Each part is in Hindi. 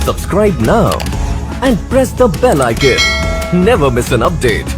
Subscribe now and press the bell icon. Never miss an update.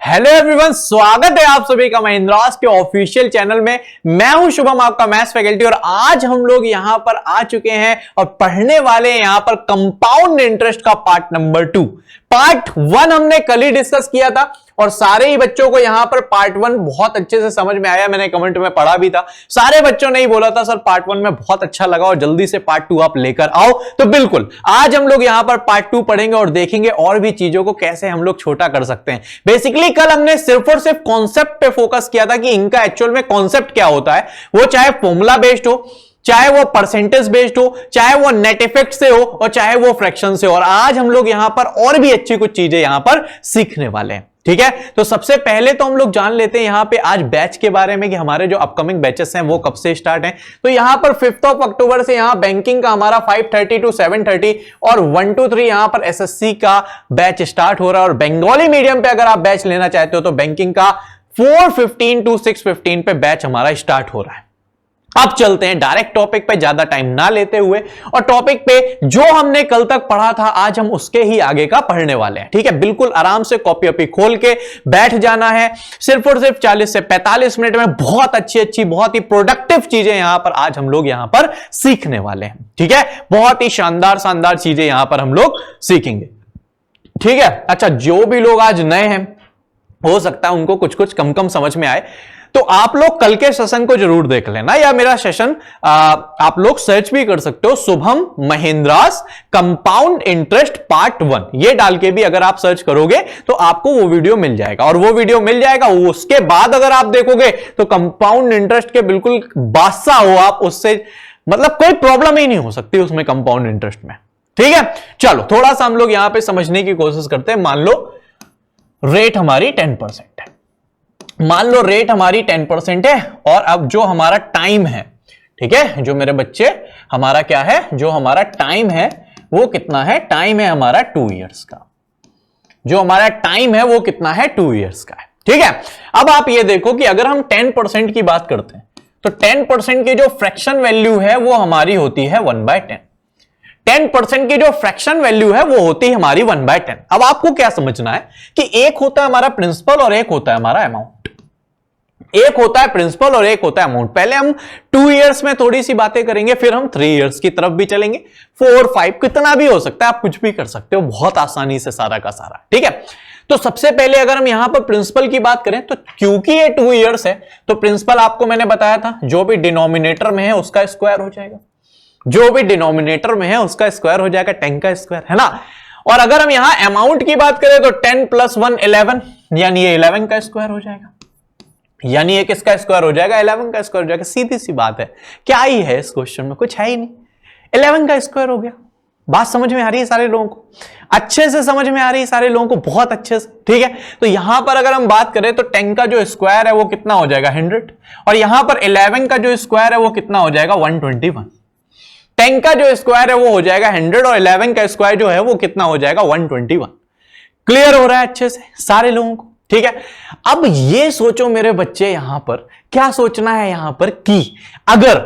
Hello everyone, स्वागत है आप सभी का महिंद्रास के ऑफिशियल चैनल में। मैं हूं शुभम, आपका मैथ्स फैकल्टी, और आज हम लोग यहां पर आ चुके हैं और पढ़ने वाले हैं यहां पर कंपाउंड इंटरेस्ट का पार्ट नंबर 2। पार्ट 1 हमने कल ही डिस्कस किया था और सारे ही बच्चों को यहां पर पार्ट 1 बहुत अच्छे से समझ में आया। मैंने कमेंट में पढ़ा भी था, सारे बच्चों ने ही बोला था सर पार्ट 1 में बहुत अच्छा लगा और जल्दी से पार्ट 2 आप लेकर आओ। तो बिल्कुल आज हम लोग यहां पर पार्ट 2 पढ़ेंगे और देखेंगे और भी चीजों को कैसे हम लोग छोटा कर सकते हैं। बेसिकली कल हमने सिर्फ और सिर्फ कॉन्सेप्ट पे फोकस किया था कि इनका एक्चुअल में कॉन्सेप्ट क्या होता है, वो चाहे फॉर्मूला बेस्ड हो, चाहे वो परसेंटेज बेस्ड हो, चाहे वो नेट इफेक्ट से हो और चाहे वो फ्रैक्शन से हो। और आज हम लोग यहां पर और भी अच्छी कुछ चीजें यहां पर सीखने वाले हैं, ठीक है। तो सबसे पहले तो हम लोग जान लेते हैं यहां पे आज बैच के बारे में कि हमारे जो अपकमिंग बैचेस हैं वो कब से स्टार्ट हैं। तो यहां पर 5 अक्टूबर से यहां बैंकिंग का हमारा 5:30 to 7:30 और 1 to 3 यहां पर एसएससी का बैच स्टार्ट हो रहा है। और बंगाली मीडियम पे अगर आप बैच लेना चाहते हो तो बैंकिंग का 4:15 to 6:15 पे बैच हमारा स्टार्ट हो रहा है। अब चलते हैं डायरेक्ट टॉपिक पे, ज्यादा टाइम ना लेते हुए, और टॉपिक पे जो हमने कल तक पढ़ा था आज हम उसके ही आगे का पढ़ने वाले हैं, ठीक है। बिल्कुल आराम से कॉपी अपी खोल के बैठ जाना है। सिर्फ और सिर्फ 40 से 45 मिनट में बहुत अच्छी बहुत ही प्रोडक्टिव चीजें यहां पर आज हम लोग यहां पर सीखने वाले हैं, ठीक है। बहुत ही शानदार चीजें यहां पर हम लोग सीखेंगे, ठीक है। अच्छा, जो भी लोग आज नए हैं हो सकता है उनको कुछ कुछ कम समझ में आए, तो आप लोग कल के सेशन को जरूर देख लेना, या मेरा सेशन आप लोग सर्च भी कर सकते हो, Shubham Mahindra's compound interest part 1 ये डाल के भी अगर आप सर्च करोगे तो आपको वो वीडियो मिल जाएगा। और वो वीडियो मिल जाएगा, उसके बाद अगर आप देखोगे तो कंपाउंड इंटरेस्ट के बिल्कुल बादशाह हो आप, उससे मतलब कोई प्रॉब्लम ही नहीं हो सकती उसमें कंपाउंड इंटरेस्ट में, ठीक है। चलो थोड़ा सा हम लोग यहां पर समझने की कोशिश करते हैं। मान लो रेट हमारी 10% है, मान लो रेट हमारी 10% है, और अब जो हमारा टाइम है, ठीक है, जो मेरे बच्चे हमारा क्या है, जो हमारा टाइम है वो कितना है, टाइम है हमारा 2 इयर्स का। जो हमारा टाइम है वो कितना है, 2 इयर्स का है, ठीक है। अब आप ये देखो कि अगर हम 10% की बात करते हैं तो 10% की जो फ्रैक्शन वैल्यू है वो हमारी होती है 1/10। 10% की जो फ्रैक्शन वैल्यू है वो होती है हमारी 1/10। अब आपको क्या समझना है कि एक होता है हमारा प्रिंसिपल और एक होता है हमारा अमाउंट। एक होता है प्रिंसिपल और एक होता है अमाउंट। पहले हम 2 इयर्स में थोड़ी सी बातें करेंगे, फिर हम 3 इयर्स की तरफ भी चलेंगे, 4, 5 कितना भी हो सकता है, आप कुछ भी कर सकते हो बहुत आसानी से सारा का सारा, ठीक है। तो सबसे पहले अगर हम यहां पर प्रिंसिपल की बात करें तो क्योंकि ये 2 इयर्स है तो प्रिंसिपल आपको मैंने बताया था जो भी डिनोमिनेटर में है उसका स्क्वायर हो जाएगा, जो भी डिनोमिनेटर में है उसका स्क्वायर हो जाएगा, 10 का स्क्वायर है ना। और अगर हम यहां अमाउंट की बात करें तो 10 + 1 11, यानी ये 11 का स्क्वायर हो जाएगा, यानी ये किसका स्क्वायर हो जाएगा, 11 का स्क्वायर हो जाएगा। सीधी सी बात है, क्या ही है इस क्वेश्चन में, कुछ है ही नहीं, 11 का स्क्वायर हो गया। बात समझ में आ रही है सारे लोगों को, अच्छे से समझ में आ रही है सारे लोगों को, बहुत अच्छे से, ठीक है। तो यहां पर अगर हम बात करें तो 10 का जो स्क्वायर है वो कितना हो जाएगा, 100, और यहां पर 11 का जो स्क्वायर है वो कितना हो जाएगा, 121। 10 का जो स्क्वायर है वो हो जाएगा 100 और 11 का स्क्वायर जो है वो कितना हो जाएगा, 121। क्लियर हो रहा है अच्छे से सारे लोगों को, ठीक है। अब ये सोचो मेरे बच्चे, यहां पर क्या सोचना है यहां पर कि अगर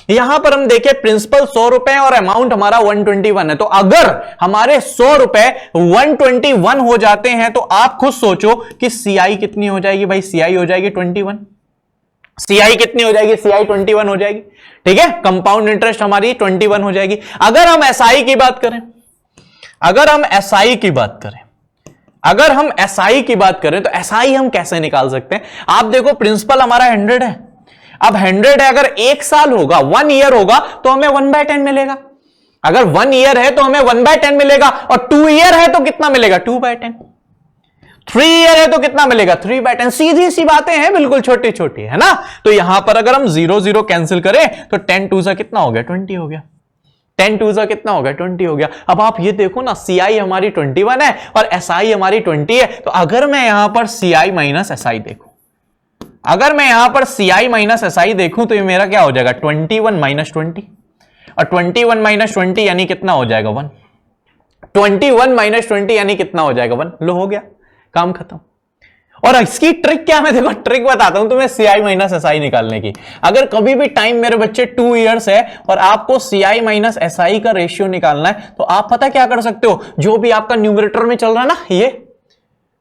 यहां पर हम देखें प्रिंसिपल 100 रुपए और अमाउंट हमारा 121 है, तो अगर हमारे 100 रुपए 121 हो जाते हैं तो आप खुद सोचो कि सीआई कितनी हो जाएगी भाई, सीआई हो जाएगी 21। सीआई कितनी हो जाएगी, सीआई 21 हो जाएगी, ठीक है। कंपाउंड इंटरेस्ट हमारी 21 हो जाएगी। अगर हम एसआई की बात करें, अगर हम एसआई की बात करें, अगर हम एसआई की बात करें तो एसआई हम कैसे निकाल सकते हैं। आप देखो प्रिंसिपल हमारा 100 है, अब 100 है, अगर 1 साल होगा, 1 ईयर होगा तो हमें 1/10 मिलेगा। अगर 1 ईयर है तो हमें 1/10 मिलेगा, और 2 ईयर है तो कितना मिलेगा, 2/10। 3 ईयर है तो कितना मिलेगा, 3/10। सीधी सी बातें हैं, बिल्कुल छोटी छोटी है ना। तो यहां पर अगर हम 0 0 कैंसिल करें तो 10 2 कितना हो गया, 20 हो गया। 10 2 कितना हो गया, 20 हो गया। अब आप ये देखो ना, सीआई हमारी 21 है और एसआई हमारी 20 है, तो अगर मैं यहां पर सीआई माइनस एसआई देखूं, अगर मैं यहां पर सीआई माइनस एसआई देखूं तो ये मेरा क्या हो जाएगा, 21 - 20, और 21 - 20 यानी कितना हो जाएगा, 1। 21 - 20 यानी कितना हो जाएगा, 1। लो हो गया, काम खत्म। और इसकी ट्रिक क्या, मैं देखो ट्रिक बताता हूं तुम्हें CI माइनस SI निकालने की। अगर कभी भी टाइम मेरे बच्चे 2 इयर्स है और आपको CI माइनस SI का रेशियो निकालना है, तो आप पता क्या कर सकते हो, जो भी आपका न्यूमरेटर में चल रहा है ना, ये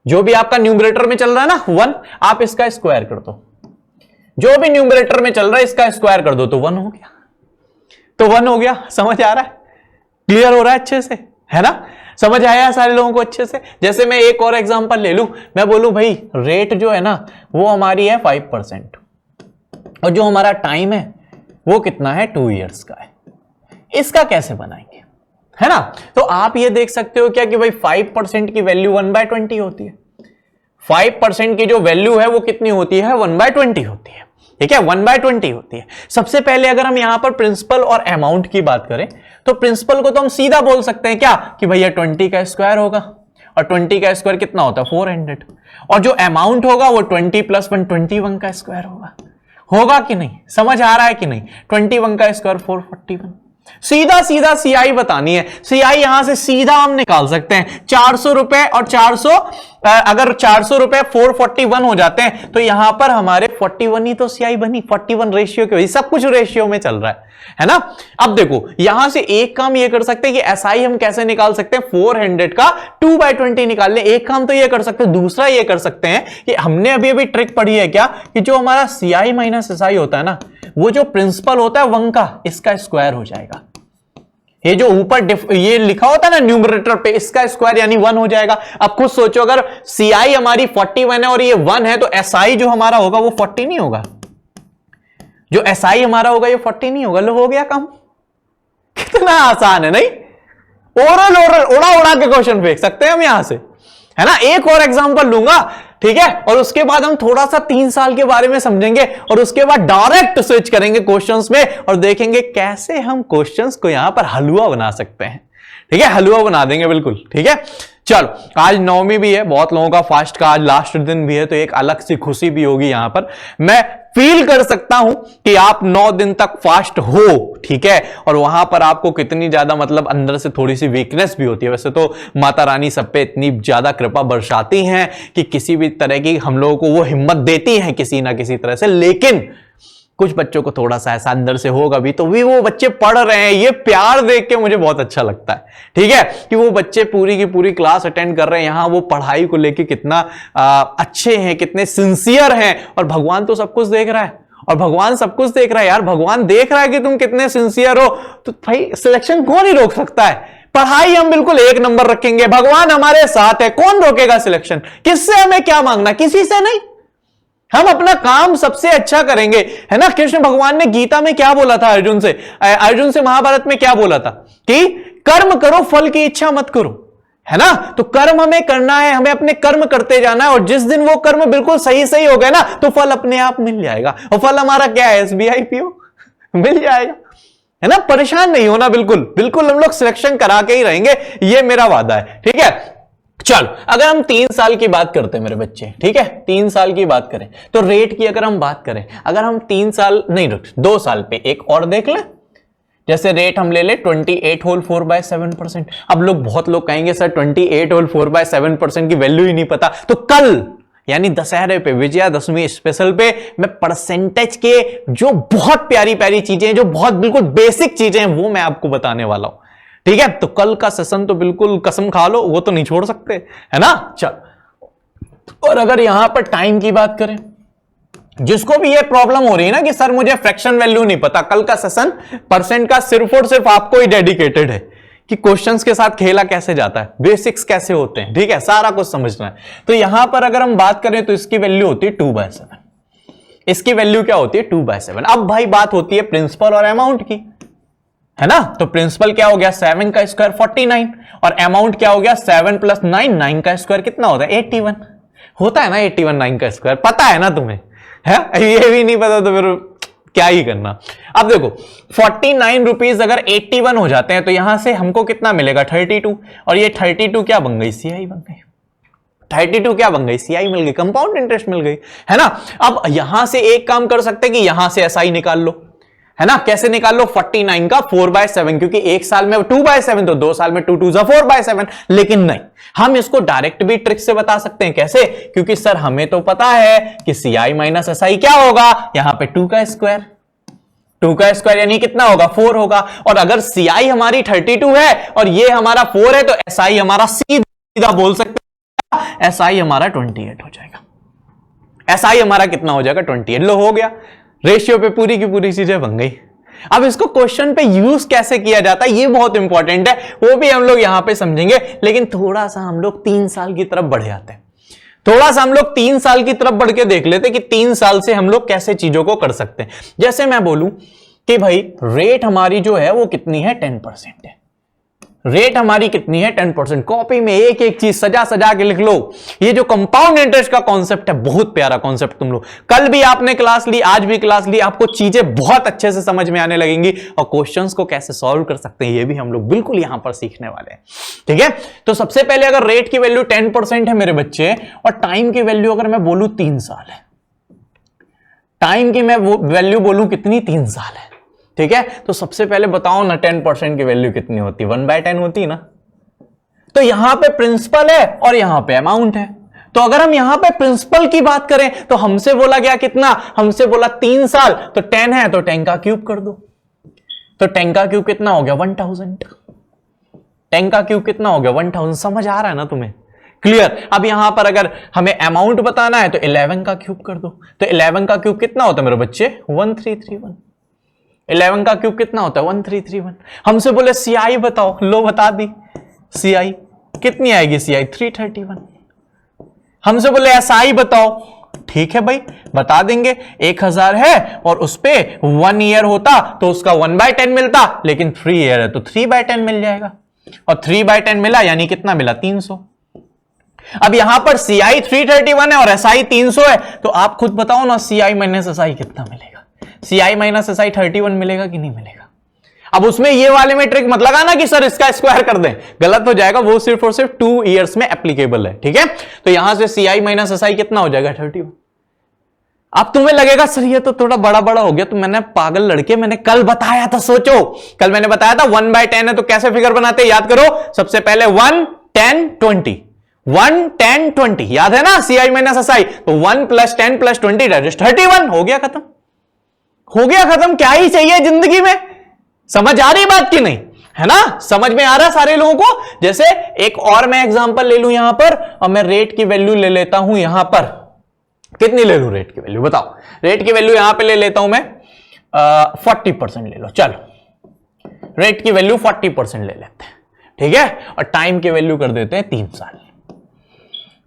जो भी आपका न्यूमरेटर में चल रहा है ना 1, आप इसका स्क्वायर कर दो। जो भी न्यूमरेटर में चल रहा है इसका स्क्वायर कर दो तो 1 हो गया, तो 1 हो गया। समझ आ रहा है, क्लियर हो रहा है अच्छे से, है ना? समझ आया सारे लोगों को अच्छे से। जैसे मैं एक और एग्जांपल ले लूं, मैं बोलूं भाई रेट जो है ना वो हमारी है 5% और जो हमारा टाइम है वो कितना है, 2 इयर्स का है। इसका कैसे बनाएंगे, है ना? तो आप ये देख सकते हो क्या कि भाई 5% की वैल्यू 1/20 होती है। 5% की जो वैल्यू है वो कितनी होती है, 1/20 होती है। ठीक है, 1/20 होती है। सबसे पहले अगर हम यहां पर प्रिंसिपल और अमाउंट की बात करें तो प्रिंसिपल को तो हम सीधा बोल सकते हैं क्या कि भैया 20 का स्क्वायर होगा, और 20 का स्क्वायर कितना होता है, 400। और जो अमाउंट होगा वो 20 + 1 21 का स्क्वायर होगा कि नहीं? समझ आ रहा है कि नहीं? 21 का स्क्वायर 441। सीधा सीधा CI बतानी है। CI यहां से सीधा हम निकाल सकते हैं, 400 रुपए और 400, अगर 400 रुपए 441 हो जाते हैं तो यहां पर हमारे 41 ही तो CI बनी। 41 रेशियो की वजह, सब कुछ रेशियो में चल रहा है ना? अब देखो यहां से एक काम ये कर सकते हैं कि SI हम कैसे निकाल सकते हैं, 400 का 2/20 निकाल ले। एक काम तो ये कर सकते हैं, दूसरा ये कर सकते हैं कि हमने अभी अभी ट्रिक पढ़ी है क्या कि जो हमारा CI माइनस SI होता है ना, वो जो प्रिंसिपल होता है 1 का, इसका स्क्वायर हो जाएगा। ये जो ऊपर ये लिखा होता है ना न्यूमरेटर पे, इसका स्क्वायर यानी 1 हो जाएगा। अब खुद सोचो, अगर CI हमारी 41 है और ये 1 है तो SI जो हमारा होगा वो 40 नहीं होगा, जो SI हमारा होगा ये 40 नहीं होगा। लो हो गया काम। कितना आसान है नहीं? ओरल उड़ा उड़ा के क्वेश्चन फेंक सकते हैं हम यहां से, है ना? एक और एग्जांपल लूंगा, ठीक है, और उसके बाद हम थोड़ा सा 3 साल के बारे में समझेंगे और उसके बाद डायरेक्ट स्विच करेंगे क्वेश्चंस में और देखेंगे कैसे हम क्वेश्चंस को यहां पर हलवा बना सकते हैं। ठीक है, हलवा बना देंगे बिल्कुल। ठीक है, चलो आज 9वीं भी है, बहुत लोगों का फास्ट का आज लास्ट दिन भी है, तो एक अलग सी खुशी भी होगी यहां पर। मैं फील कर सकता हूं कि आप 9 दिन तक फास्ट हो, ठीक है, और वहां पर आपको कितनी ज्यादा मतलब अंदर से थोड़ी सी वीकनेस भी होती है। वैसे तो माता रानी सब पे इतनी ज्यादा कृपा बरसाती हैं कि किसी भी तरह की हम लोगों को वो हिम्मत देती हैं किसी ना किसी तरह से, लेकिन कुछ बच्चों को थोड़ा सा ऐसा अंदर से होगा भी, तो भी वो बच्चे पढ़ रहे हैं। ये प्यार देख के मुझे बहुत अच्छा लगता है, ठीक है, कि वो बच्चे पूरी की पूरी क्लास अटेंड कर रहे हैं। यहां वो पढ़ाई को लेके कितना अच्छे हैं, कितने सिंसियर हैं, और भगवान तो सब कुछ देख रहा है, और भगवान सब कुछ देख रहा है यार। भगवान देख रहा है कि तुम कितने सिंसियर हो, तो भाई सिलेक्शन कौन ही रोक सकता है? पढ़ाई हम बिल्कुल 1 नंबर रखेंगे, भगवान हमारे साथ है, कौन रोकेगा सिलेक्शन? किससे हमें क्या मांगना? किसी से नहीं। हम अपना काम सबसे अच्छा करेंगे, है ना? कृष्ण भगवान ने गीता में क्या बोला था अर्जुन से महाभारत में क्या बोला था कि कर्म करो, फल की इच्छा मत करो, है ना? तो कर्म हमें करना है, हमें अपने कर्म करते जाना है, और जिस दिन वो कर्म बिल्कुल सही सही हो गए ना, तो फल अपने आप मिल जाएगा। और फल हमारा क्या है? SBI PO मिल जाएगा, है ना? परेशान नहीं होना, बिल्कुल बिल्कुल हम लोग सिलेक्शन करा के ही रहेंगे, ये मेरा वादा है। ठीक है, चलो अगर हम 3 साल की बात करते हैं मेरे बच्चे, ठीक है, 3 साल की बात करें तो रेट की अगर हम बात करें, अगर हम 3 साल नहीं, 2 साल पे एक और देख लें। जैसे रेट हम ले ले 28 होल 4/7%। अब बहुत लोग कहेंगे सर 28 होल 4/7% की वैल्यू ही नहीं पता। तो कल यानी दशहरे पे, विजयादशमी स्पेशल पे, मैं परसेंटेज के जो बहुत प्यारी प्यारी चीजें, जो बहुत बिल्कुल बेसिक चीजें हैं, वो मैं आपको बताने वाला हूं। ठीक है, तो कल का सेशन तो बिल्कुल कसम खा लो, वो तो नहीं छोड़ सकते, है ना? चल, और अगर यहां पर टाइम की बात करें, जिसको भी ये प्रॉब्लम हो रही है ना कि सर मुझे फ्रैक्शन वैल्यू नहीं पता, कल का सेशन परसेंट का सिर्फ और सिर्फ आपको ही डेडिकेटेड है कि क्वेश्चंस के साथ खेला कैसे जाता है, बेसिक्स कैसे होते हैं, ठीक है, सारा कुछ समझना है। तो यहां पर अगर हम बात करें तो इसकी वैल्यू होती है 2/7। इसकी वैल्यू क्या होती है? 2/7। अब भाई बात होती है प्रिंसिपल और अमाउंट की, है ना? तो प्रिंसिपल क्या हो गया? 7 का स्क्वायर 49, और अमाउंट क्या हो गया? 7 + 9, 9 का स्क्वायर कितना होता है? 81 होता है ना? 81 9 का स्क्वायर पता है ना तुम्हें? है ये भी नहीं पता तो फिर क्या ही करना। अब देखो 49 रुपीज अगर 81 हो जाते हैं तो यहां से हमको कितना मिलेगा? 32, और ये 32 क्या बन गई? CI बन गई। 32 क्या बन गई? CI मिल गई, कंपाउंड इंटरेस्ट मिल गई, है ना? अब यहां से एक काम कर सकते हैं कि यहां से SI निकाल लो, है ना। कैसे निकाल लो 49 का 4/7, क्योंकि एक साल में 2/7 तो 2 साल में 2 2 4/7। लेकिन नहीं, हम इसको डायरेक्ट भी ट्रिक से बता सकते हैं। कैसे? क्योंकि सर हमें तो पता है कि CI माइनस SI क्या होगा, यहां पे 2 का स्क्वायर, 2 का स्क्वायर यानी कितना होगा 4 होगा। और अगर CI हमारी 32 है और ये हमारा 4 है तो SI हमारा सीधा बोल सकते हैं SI हमारा 28 हो जाएगा। SI हमारा कितना हो जाएगा 28। लो हो गया, रेशियो पे पूरी की पूरी चीजें बन गई। अब इसको क्वेश्चन पे यूज कैसे किया जाता है ये बहुत इंपॉर्टेंट है, वो भी हम लोग यहां पे समझेंगे। लेकिन थोड़ा सा हम लोग 3 साल की तरफ बढ़ जाते हैं, थोड़ा सा हम लोग 3 साल की तरफ बढ़ के देख लेते कि 3 साल से हम लोग कैसे चीजों को कर सकते हैं। जैसे मैं बोलूं कि भाई रेट हमारी जो है वो कितनी है 10% है, रेट हमारी कितनी है 10%। कॉपी में एक एक चीज सजा सजा के लिख लो। ये जो कंपाउंड इंटरेस्ट का कॉन्सेप्ट है बहुत प्यारा कॉन्सेप्ट, तुम लोग कल भी आपने क्लास ली, आज भी क्लास ली, आपको चीजें बहुत अच्छे से समझ में आने लगेंगी और क्वेश्चंस को कैसे सॉल्व कर सकते हैं ये भी हम लोग बिल्कुल यहां पर सीखने वाले हैं। ठीक है, तो सबसे पहले अगर रेट की वैल्यू 10% है मेरे बच्चे और टाइम की वैल्यू अगर मैं बोलूं 3 साल है, टाइम की मैं वैल्यू बोलूं कितनी 3 साल है। ठीक है, तो सबसे पहले बताओ ना 10% की वैल्यू कितनी होती है, 1/10 होती है ना। तो यहां पे प्रिंसिपल है और यहां पे अमाउंट है। तो अगर हम यहां पे प्रिंसिपल की बात करें तो हमसे बोला गया कितना, हमसे बोला 3 साल, तो 10 है तो 10 का क्यूब कर दो। तो 10 का क्यूब कितना हो गया 1000। 10 का क्यूब कितना हो गया 1000। समझ आ रहा है ना तुम्हें, क्लियर। अब यहां पर अगर हमें अमाउंट बताना है तो 11 का क्यूब कर दो। तो 11 का क्यूब कितना होता है मेरे बच्चे 1331। 11 का क्यूब कितना होता है 1331। हमसे बोले CI बताओ, लो बता दी CI कितनी आएगी, CI 331। हमसे बोले SI बताओ, ठीक है भाई बता देंगे, 1000 है और उस पे 1 ईयर होता तो उसका 1/10 मिलता, लेकिन 3 ईयर है तो 3/10 मिल जाएगा। और 3/10 मिला यानी कितना मिला 300। अब यहां पर CI 331 है और SI 300 है, तो आप खुद बताओ ना CI माइनस SI कितना मिलेगा। CI माइनस SI 31 मिलेगा कि नहीं मिलेगा। अब उसमें ये वाले में ट्रिक मत लगाना कि सर इसका स्क्वायर कर दें, गलत हो जाएगा, वो सिर्फ और सिर्फ 2 इयर्स में एप्लीकेबल है। ठीक है, तो यहां से CI माइनस SI कितना हो जाएगा 31। अब तुम्हें लगेगा सर ये तो थोड़ा बड़ा बड़ा हो गया, तो मैंने पागल लड़के मैंने कल बताया था, सोचो कल मैंने बताया था 1/10 है तो कैसे फिगर बनाते हैं, याद करो। सबसे पहले 1 10 20, 1 10 20 याद है ना, CI माइनस SI तो 1 + 10 + 20 31। हो गया खत्म, हो गया खत्म। क्या ही चाहिए जिंदगी में, समझ आ रही बात की नहीं, है ना, समझ में आ रहा सारे लोगों को। जैसे एक और मैं एग्जांपल ले लूं यहां पर, और मैं रेट की वैल्यू ले लेता हूं यहां पर, कितनी ले लूं रेट की वैल्यू बताओ। रेट की वैल्यू यहां पे ले लेता हूं मैं 40% ले लो, चलो रेट की वैल्यू 40% ले लेते हैं। ठीक है, और टाइम की वैल्यू कर देते हैं 3 साल।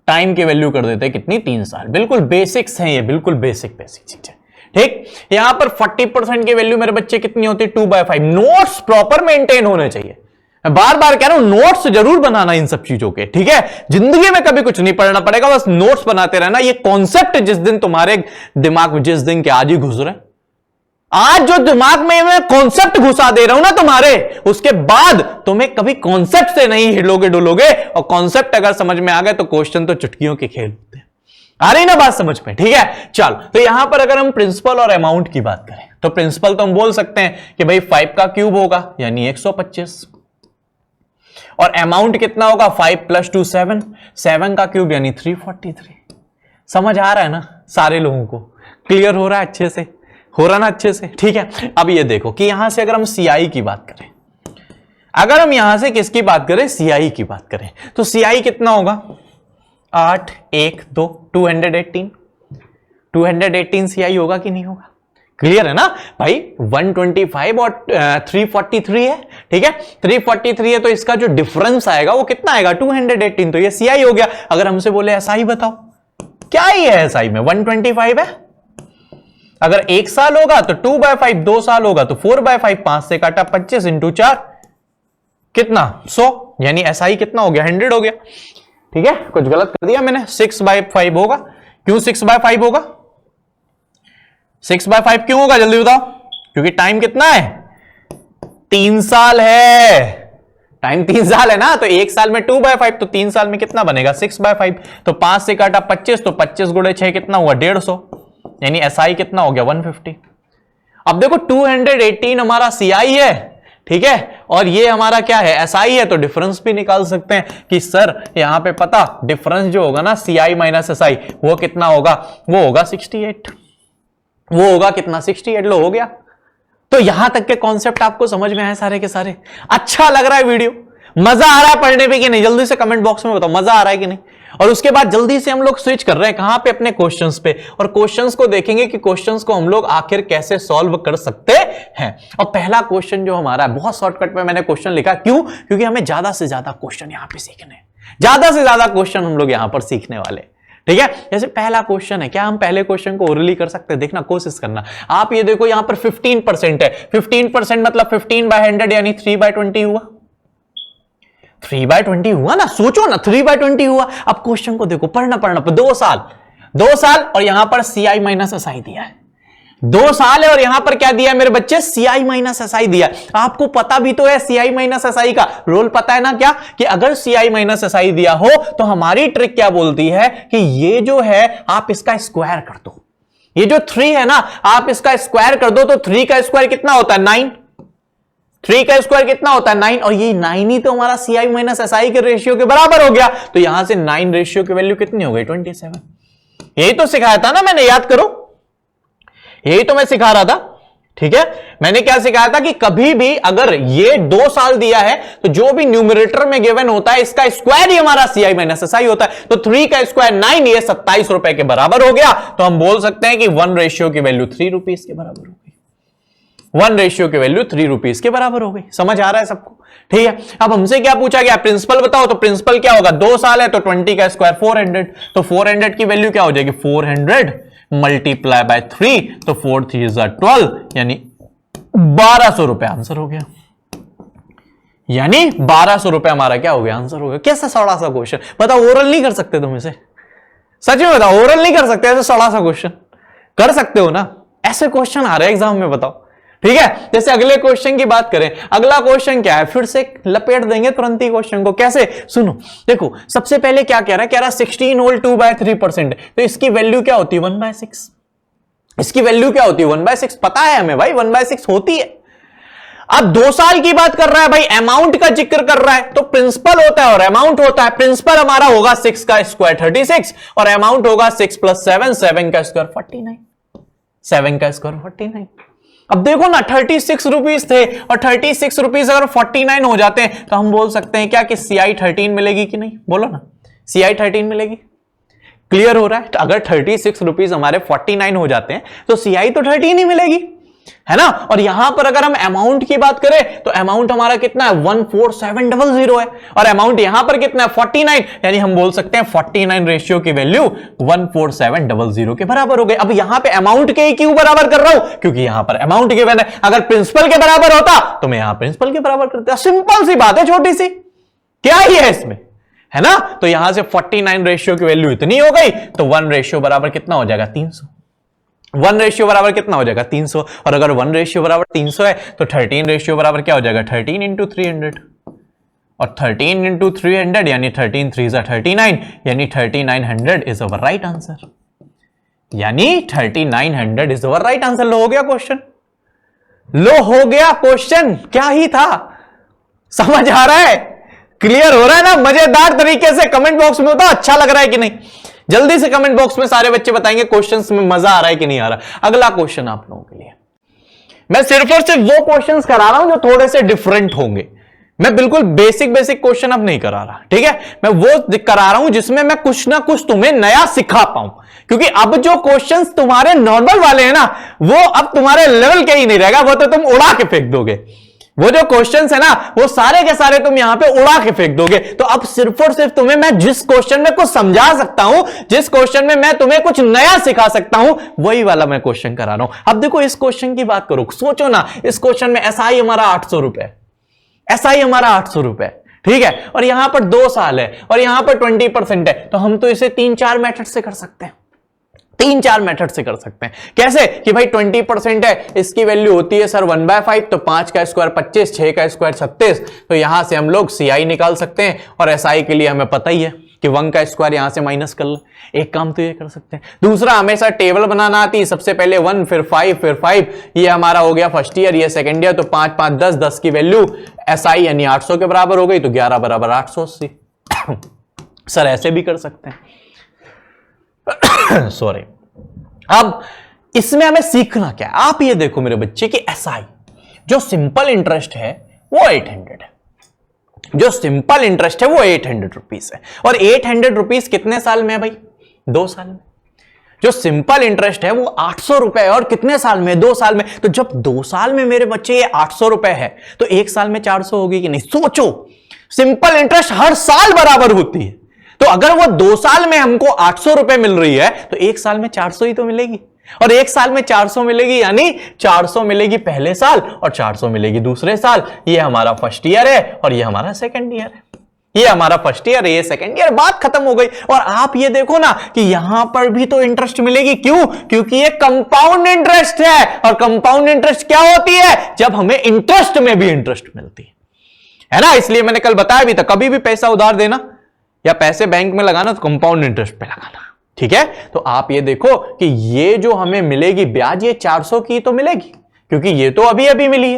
टाइम की वैल्यू कर देते हैं कितनी 3 साल। बिल्कुल बेसिक्स हैं ये, बिल्कुल बेसिक चीजें। ठीक, यहां पर 40% की वैल्यू मेरे बच्चे कितनी होती है 2/5। नोट्स प्रॉपर मेंटेन होने चाहिए, मैं बार बार कह रहा हूं नोट्स जरूर बनाना इन सब चीजों के। ठीक है, जिंदगी में कभी कुछ नहीं पढ़ना पड़ेगा, बस नोट्स बनाते रहना। ये कॉन्सेप्ट जिस दिन तुम्हारे दिमाग में, जिस दिन के आज ही घुस रहे, आज जो दिमाग में मैं कॉन्सेप्ट घुसा दे रहा हूं ना तुम्हारे, उसके बाद तुम्हें कभी कॉन्सेप्ट से नहीं हिलोगे डुलोगे। और कॉन्सेप्ट अगर समझ में आ गए तो क्वेश्चन तो चुटकियों के खेल होते हैं। आ रही ना बात समझ में, ठीक है। चल, तो यहां पर अगर हम प्रिंसिपल और अमाउंट की बात करें तो प्रिंसिपल तो हम बोल सकते हैं कि भाई 5 का क्यूब होगा यानी 125, और अमाउंट कितना होगा 5 + 2 7, 7 का क्यूब यानी 343। समझ आ रहा है ना सारे लोगों को, क्लियर हो रहा है अच्छे से, हो रहा ना अच्छे से। ठीक है, अब ये देखो कि यहां से अगर हम CI की बात करें, अगर हम यहां से किसकी बात करें CI की बात करें, तो CI कितना होगा 8 1 2 218 CI होगा कि नहीं होगा, क्लियर है ना भाई। 125 और 343 है, ठीक है, 343 है तो इसका जो डिफरेंस आएगा वो कितना आएगा 218, तो ये CI हो गया। अगर हमसे बोले SI बताओ, क्या ही है SI में 125 है। अगर 1 साल होगा तो 2/5, 2 साल होगा तो 4/5, 5 से काटा 25 × 4 कितना 100, यानी SI कितना हो गया 100 हो गया। ठीक है, कुछ गलत कर दिया मैंने, 6/5 होगा। क्यों 6/5 होगा, 6/5 क्यों होगा जल्दी बताओ, क्योंकि टाइम कितना है 3 साल है, टाइम 3 साल है ना, तो 1 साल में 2/5 तो 3 साल में कितना बनेगा 6/5, तो 5 से काटा 25 तो 25 × 6 कितना हुआ 150, यानी SI कितना हो गया 150। अब देखो 218 हमारा CI है, ठीक है, और ये हमारा क्या है, SI है, तो डिफरेंस भी निकाल सकते हैं कि सर यहां पे पता डिफरेंस जो होगा ना CI माइनस SI वो कितना होगा, वो होगा 68, वो होगा कितना 68, लो हो गया। तो यहां तक के कॉन्सेप्ट आपको समझ में आए सारे के सारे? अच्छा लग रहा है वीडियो, मजा आ रहा है पढ़ने पे कि नहीं? जल्दी से कमेंट बॉक्स में बताओ मजा आ रहा है कि नहीं। और उसके बाद जल्दी से हम लोग स्विच कर रहे हैं कहां पे, अपने क्वेश्चंस पे, और क्वेश्चंस को देखेंगे कि क्वेश्चंस को हम लोग आखिर कैसे सॉल्व कर सकते हैं। और पहला क्वेश्चन जो हमारा है, बहुत शॉर्टकट में मैंने क्वेश्चन लिखा, क्यों? क्योंकि हमें ज्यादा से ज्यादा क्वेश्चन यहां पे सीखने हैं, ज्यादा से ज्यादा क्वेश्चन हम लोग यहां पर सीखने वाले, ठीक है। जैसे पहला क्वेश्चन है, क्या हम पहले क्वेश्चन को ओरली कर सकते हैं? देखना, कोशिश करना। आप ये देखो यहां पर 15% है, 15% मतलब 15/100 यानी 3/20 हुआ, 3/20 हुआ ना, सोचो ना, 3/20 हुआ। अब क्वेश्चन को देखो, पढ़ना 2 साल और यहां पर CI माइनस SI दिया है, 2 साल है और यहां पर क्या दिया है मेरे बच्चे, CI माइनस SI दिया। आपको पता भी तो है CI माइनस SI का रोल, पता है ना क्या, कि अगर CI माइनस SI दिया हो तो हमारी ट्रिक क्या बोलती है कि ये जो है आप इसका स्क्वायर कर दो, ये जो 3 है ना आप इसका स्क्वायर कर दो, तो 3 का स्क्वायर कितना होता है 9, 3 का स्क्वायर कितना होता है 9, और ये 9 ही तो हमारा CI माइनस SI के रेशियो के बराबर हो गया। तो यहां से 9 रेशियो की वैल्यू कितनी हो गई 27। यही तो सिखाया था ना मैंने, याद करो, यही तो मैं सिखा रहा था, ठीक है। मैंने क्या सिखाया था कि कभी भी अगर ये 2 साल दिया है तो जो भी न्यूमरेटर में गिवन होता है इसका स्क्वायर ही हमारा CI माइनस SI होता है। तो 3 का स्क्वायर 9, ये 27 रुपए के बराबर हो गया। तो हम बोल सकते हैं कि 1 रेशियो की वैल्यू 3 रुपीज के बराबर हो गई, 1 रेशियो की वैल्यू 3 रुपीज के बराबर हो गई। समझ आ रहा है सबको? ठीक है। अब हमसे क्या पूछा गया, प्रिंसिपल बताओ, तो प्रिंसिपल क्या होगा, 2 साल है तो 20 का स्क्वायर 400, तो 400 की वैल्यू क्या हो जाएगी, 400 मल्टीप्लाई बाय 3, तो 4 3 12 यानी 1200 रुपए आंसर हो गया। यानी 1200 रुपए हमारा क्या हो गया, आंसर हो गया। कैसा सड़ा सा क्वेश्चन, बताओ ओरल नहीं कर सकते तुम इसे? सच में बताओ, ओरल नहीं कर सकते ऐसे सड़ा सा क्वेश्चन? कर सकते हो ना, ऐसे क्वेश्चन आ रहे हैं एग्जाम में, बताओ, ठीक है। जैसे अगले क्वेश्चन की बात करें, अगला क्वेश्चन क्या है, फिर से लपेट देंगे तुरंत ही क्वेश्चन को। कैसे, सुनो, देखो सबसे पहले क्या कह रहा है, कह रहा है 16 होल 2/3%, तो इसकी वैल्यू क्या होती है 1/6, इसकी वैल्यू क्या होती है 1/6, पता है हमें भाई 1/6 होती है। अब 2 साल की बात कर रहा है भाई, अमाउंट का जिक्र कर रहा है, तो प्रिंसिपल होता है और अमाउंट होता है। प्रिंसिपल हमारा होगा 6 का स्क्वायर 36 और अमाउंट होगा 6 + 7, 7 का स्क्वायर 49, 7 का स्क्वायर 49। अब देखो ना 36 रुपीज थे और 36 रुपीज अगर 49 हो जाते हैं तो हम बोल सकते हैं क्या कि CI 13 मिलेगी कि नहीं, बोलो ना, CI 13 मिलेगी। क्लियर हो रहा है? तो अगर 36 रुपीज हमारे 49 हो जाते हैं तो CI तो 13 ही मिलेगी, है ना। और यहां पर अगर हम अमाउंट की बात करें तो अमाउंट हमारा कितना है 14700 है और अमाउंट यहां पर कितना है 49, यानी हम बोल सकते हैं 49 रेशियो की वैल्यू 14700 के बराबर हो गई। अब यहां पे अमाउंट के क्यों बराबर कर रहा हूं, क्योंकि यहां पर अमाउंट के बराबर, अगर प्रिंसिपल के बराबर होता तो मैं यहां प्रिंसिपल के बराबर करता। सिंपल सी बात है, छोटी सी, क्या ही है इसमें, है ना। तो यहां से 49 रेशियो की वैल्यू इतनी हो गई, तो 1 रेशियो बराबर कितना हो जाएगा 300, 1 रेशियो बराबर कितना हो जाएगा 300, और अगर 1 रेशियो बराबर 300 है तो 13 रेशियो बराबर क्या हो जाएगा 13 × 300, और 13 × 300 यानी 13 3 39, यानी 3900 इज अवर राइट आंसर, यानी 3900 इज अवर राइट आंसर। लो हो गया क्वेश्चन, लो हो गया क्वेश्चन, क्या ही था, समझ आ रहा है, क्लियर हो रहा है ना, मजेदार तरीके से। कमेंट बॉक्स में बताओ अच्छा लग रहा है कि नहीं, जल्दी से कमेंट बॉक्स में सारे बच्चे बताएंगे क्वेश्चंस में मजा आ रहा है कि नहीं आ रहा। अगला क्वेश्चन आप लोगों के लिए मैं सिर्फ और सिर्फ वो क्वेश्चंस करा रहा हूं जो थोड़े से डिफरेंट होंगे। मैं बिल्कुल बेसिक क्वेश्चन अब नहीं करा रहा, ठीक है। मैं वो करा रहा हूं जिसमें मैं कुछ ना कुछ तुम्हें नया सिखा पाऊं, क्योंकि अब जो क्वेश्चंस तुम्हारे नॉर्मल वाले हैं ना वो अब तुम्हारे लेवल के ही नहीं रहेगा, वो तो तुम उड़ा के फेंक दोगे। वो जो क्वेश्चंस है ना वो सारे के सारे तुम यहां पे उड़ा के फेंक दोगे। तो अब सिर्फ और सिर्फ तुम्हें मैं जिस क्वेश्चन में कुछ समझा सकता हूं, जिस क्वेश्चन में मैं तुम्हें कुछ नया सिखा सकता हूं, वही वाला मैं क्वेश्चन करा रहा हूं। अब देखो इस क्वेश्चन की बात करो, सोचो ना, इस क्वेश्चन में SI हमारा 800 रुपए, SI हमारा 800 रुपए, ठीक है, और यहां पर 2 साल है और यहां पर 20% है, तो हम तो इसे 3-4 मेथड से कर सकते हैं, 3-4 मेथड से कर सकते हैं। कैसे कि भाई 20% है, इसकी वैल्यू होती है सर 1/5, तो 5 का स्क्वायर 25, 6 का स्क्वायर 36, तो यहां से हम लोग CI निकाल सकते हैं और SI के लिए हमें पता ही है कि 1 का स्क्वायर यहां से माइनस कर ले। एक काम तो ये कर सकते हैं। दूसरा, हमेशा टेबल बनाना आती है, सबसे पहले 1 फिर 5 फिर 5, ये हमारा हो गया फर्स्ट ईयर, ये सेकंड ईयर, तो 5 5 10, 10 की वैल्यू SI यानी 800 के बराबर हो गई, तो 11 बराबर 880। सर ऐसे भी कर सकते हैं। सॉरी। अब इसमें हमें सीखना क्या है, आप ये देखो मेरे बच्चे कि SI जो सिंपल इंटरेस्ट है वो 800 है, जो सिंपल इंटरेस्ट है वो 800 रुपीज है, और 800 रुपीज कितने साल में है भाई? 2 साल में। जो सिंपल इंटरेस्ट है वो 800 रुपए है, और कितने साल में? 2 साल में। तो जब 2 साल में मेरे बच्चे ये 800 रुपए है, तो 1 साल में 400 होगी कि नहीं? सोचो, सिंपल इंटरेस्ट हर साल बराबर होती है, तो अगर वो 2 साल में हमको 800 रुपए मिल रही है, तो 1 साल में 400 ही तो मिलेगी, और 1 साल में 400 मिलेगी, यानी 400 मिलेगी पहले साल और 400 मिलेगी दूसरे साल। ये हमारा फर्स्ट ईयर है और ये हमारा सेकंड ईयर है, ये हमारा फर्स्ट ईयर है, ये सेकंड ईयर, बात खत्म हो गई। और आप ये देखो ना कि यहां पर भी तो इंटरेस्ट मिलेगी, क्यों? क्योंकि ये कंपाउंड इंटरेस्ट है, और कंपाउंड इंटरेस्ट क्या होती है? जब हमें इंटरेस्ट में भी इंटरेस्ट मिलती है ना। इसलिए मैंने कल बताया भी था, कभी भी पैसा उधार देना या पैसे बैंक में लगाना तो कंपाउंड इंटरेस्ट पे लगाना, ठीक है। तो आप ये देखो कि ये जो हमें मिलेगी ब्याज, ये 400 की तो मिलेगी, क्योंकि ये तो अभी अभी मिली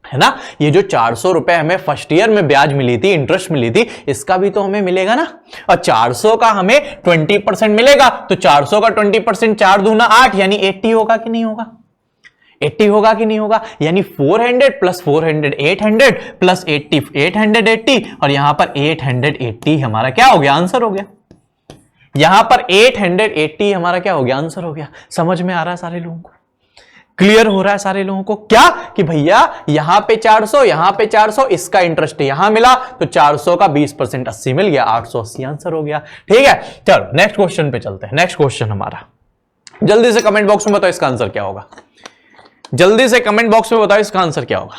है ना। ये जो 400 रुपए हमें फर्स्ट ईयर में ब्याज मिली थी, इंटरेस्ट मिली थी, इसका भी तो हमें मिलेगा ना। और 400 का हमें 20% मिलेगा, तो 400 का 20%, 4 दूना 8, यानी 80 होगा कि नहीं होगा? 80 होगा कि नहीं होगा? यानी 400 प्लस 400 800 प्लस 80 880, और यहां पर 880 हमारा क्या हो गया? आंसर हो गया। यहां पर 880 हमारा क्या हो गया? आंसर हो गया। समझ में आ रहा है सारे लोगों को? क्लियर हो रहा है सारे लोगों को? क्या कि भैया यहां पे 400, यहां पे 400, इसका इंटरेस्ट यहां मिला, तो 400 का 20% 80 मिल गया, 880 आंसर हो गया। ठीक है, चलो नेक्स्ट क्वेश्चन पे चलते हैं। नेक्स्ट क्वेश्चन हमारा, जल्दी से कमेंट बॉक्स में बताओ इसका आंसर क्या होगा। जल्दी से कमेंट बॉक्स में बताओ इसका आंसर क्या होगा।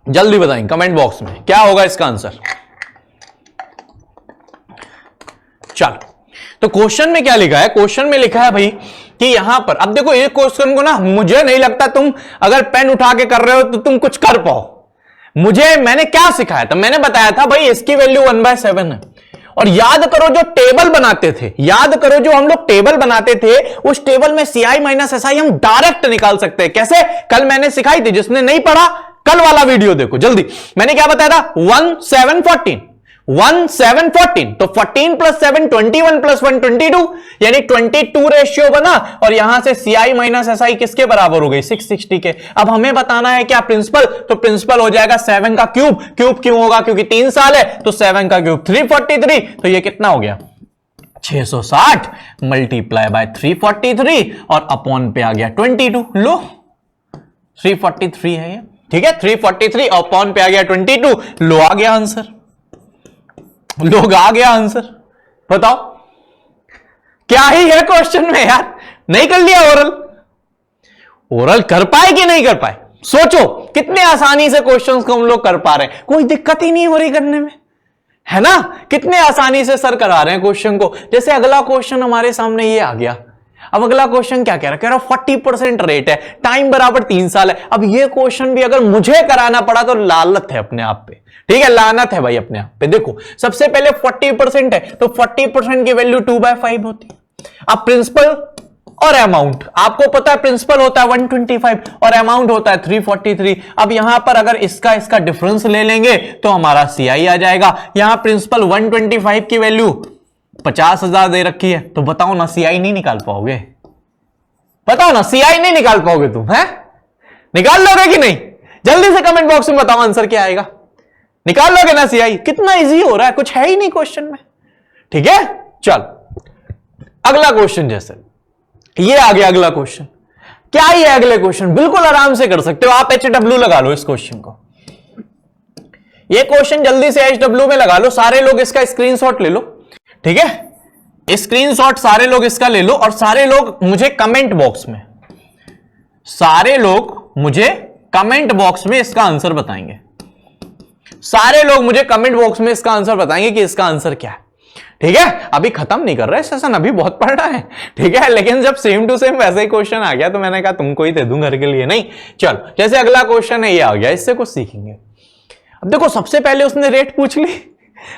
जल्दी बताएं कमेंट बॉक्स में क्या होगा इसका आंसर। चलो, तो क्वेश्चन में क्या लिखा है? क्वेश्चन में लिखा है भाई कि यहां पर, अब देखो ये क्वेश्चन को ना, मुझे नहीं लगता तुम अगर पेन उठा के कर रहे हो तो तुम कुछ कर पाओ। मैंने क्या सिखाया था? मैंने बताया था भाई इसकी वैल्यू 1/7 है, और याद करो जो टेबल बनाते थे, याद करो जो हम लोग टेबल बनाते थे, उस टेबल में CI माइनस SI हम डायरेक्ट निकाल सकते हैं। कैसे? कल मैंने सिखाई थी, जिसने नहीं पढ़ा कल वाला वीडियो देखो जल्दी। मैंने क्या बताया था? 1 7 14, 1 7 14, तो 14 प्लस 7 21 प्लस 1 22, यानी 22 रेशियो बना, और यहां से CI माइनस SI किसके बराबर हो गई? 660 के। अब हमें बताना है क्या प्रिंसिपल, तो प्रिंसिपल हो जाएगा 7 का क्यूब। क्यूब क्यों होगा? क्योंकि 3 साल है, तो 7 का क्यूब 343, तो ये कितना हो गया? 660 मल्टीप्लाई बाय 343, और अपॉन पे आ गया 22। लो 343 है ये, ठीक है, 343 अपॉन पे आ गया 22, लो आ गया आंसर, लोग आ गया आंसर। बताओ क्या ही है क्वेश्चन में यार? नहीं कर लिया ओरल? ओरल कर पाए कि नहीं कर पाए? सोचो कितने आसानी से क्वेश्चंस को हम लोग कर पा रहे हैं, कोई दिक्कत ही नहीं हो रही करने में, है ना। कितने आसानी से सर करा रहे हैं क्वेश्चन को। जैसे अगला क्वेश्चन हमारे सामने ये आ गया। अब अगला क्वेश्चन क्या कह रहा है? कह रहा 40% रेट है, टाइम बराबर 3 साल है। अब ये क्वेश्चन भी अगर मुझे कराना पड़ा तो लालत है अपने आप पे, ठीक है, लानत है भाई अपने आप पे। देखो सबसे पहले 40% है, तो 40% की वैल्यू 2/5 होती है। अब प्रिंसिपल और अमाउंट, आपको पता है प्रिंसिपल होता है 125 और अमाउंट होता है 343। अब यहां पर अगर इसका डिफरेंस ले लेंगे तो हमारा CI आ जाएगा। यहां प्रिंसिपल 125 की वैल्यू 50,000 दे रखी है, तो बताओ ना CI नहीं निकाल पाओगे? बताओ ना, CI नहीं निकाल पाओगे तुम? है निकाल लोगे कि नहीं? जल्दी से कमेंट बॉक्स में बताओ आंसर क्या आएगा। निकाल लोगे ना CI? कितना इजी हो रहा है, कुछ है ही नहीं क्वेश्चन में, ठीक है। चल अगला क्वेश्चन, जैसे ये आ गया अगला क्वेश्चन। क्या ये अगले क्वेश्चन बिल्कुल आराम से कर सकते हो आप। HW लगा लो इस क्वेश्चन को, ये क्वेश्चन जल्दी से HW में लगा लो। सारे लोग इसका स्क्रीनशॉट ले लो, ठीक है, स्क्रीनशॉट सारे लोग इसका ले लो, और सारे लोग मुझे कमेंट बॉक्स में, सारे लोग मुझे कमेंट बॉक्स में इसका आंसर बताएंगे। सारे लोग मुझे कमेंट बॉक्स में इसका आंसर बताएंगे कि इसका आंसर क्या है, ठीक है। अभी खत्म नहीं कर रहा है सेशन, अभी बहुत पढ़ना है, ठीक है। लेकिन जब सेम टू सेम वैसे ही क्वेश्चन आ गया तो मैंने कहा तुमको ही दे दूं घर के लिए। नहीं, चलो जैसे अगला क्वेश्चन है ये आ गया, इससे कुछ सीखेंगे। अब देखो सबसे पहले उसने रेट पूछ ली,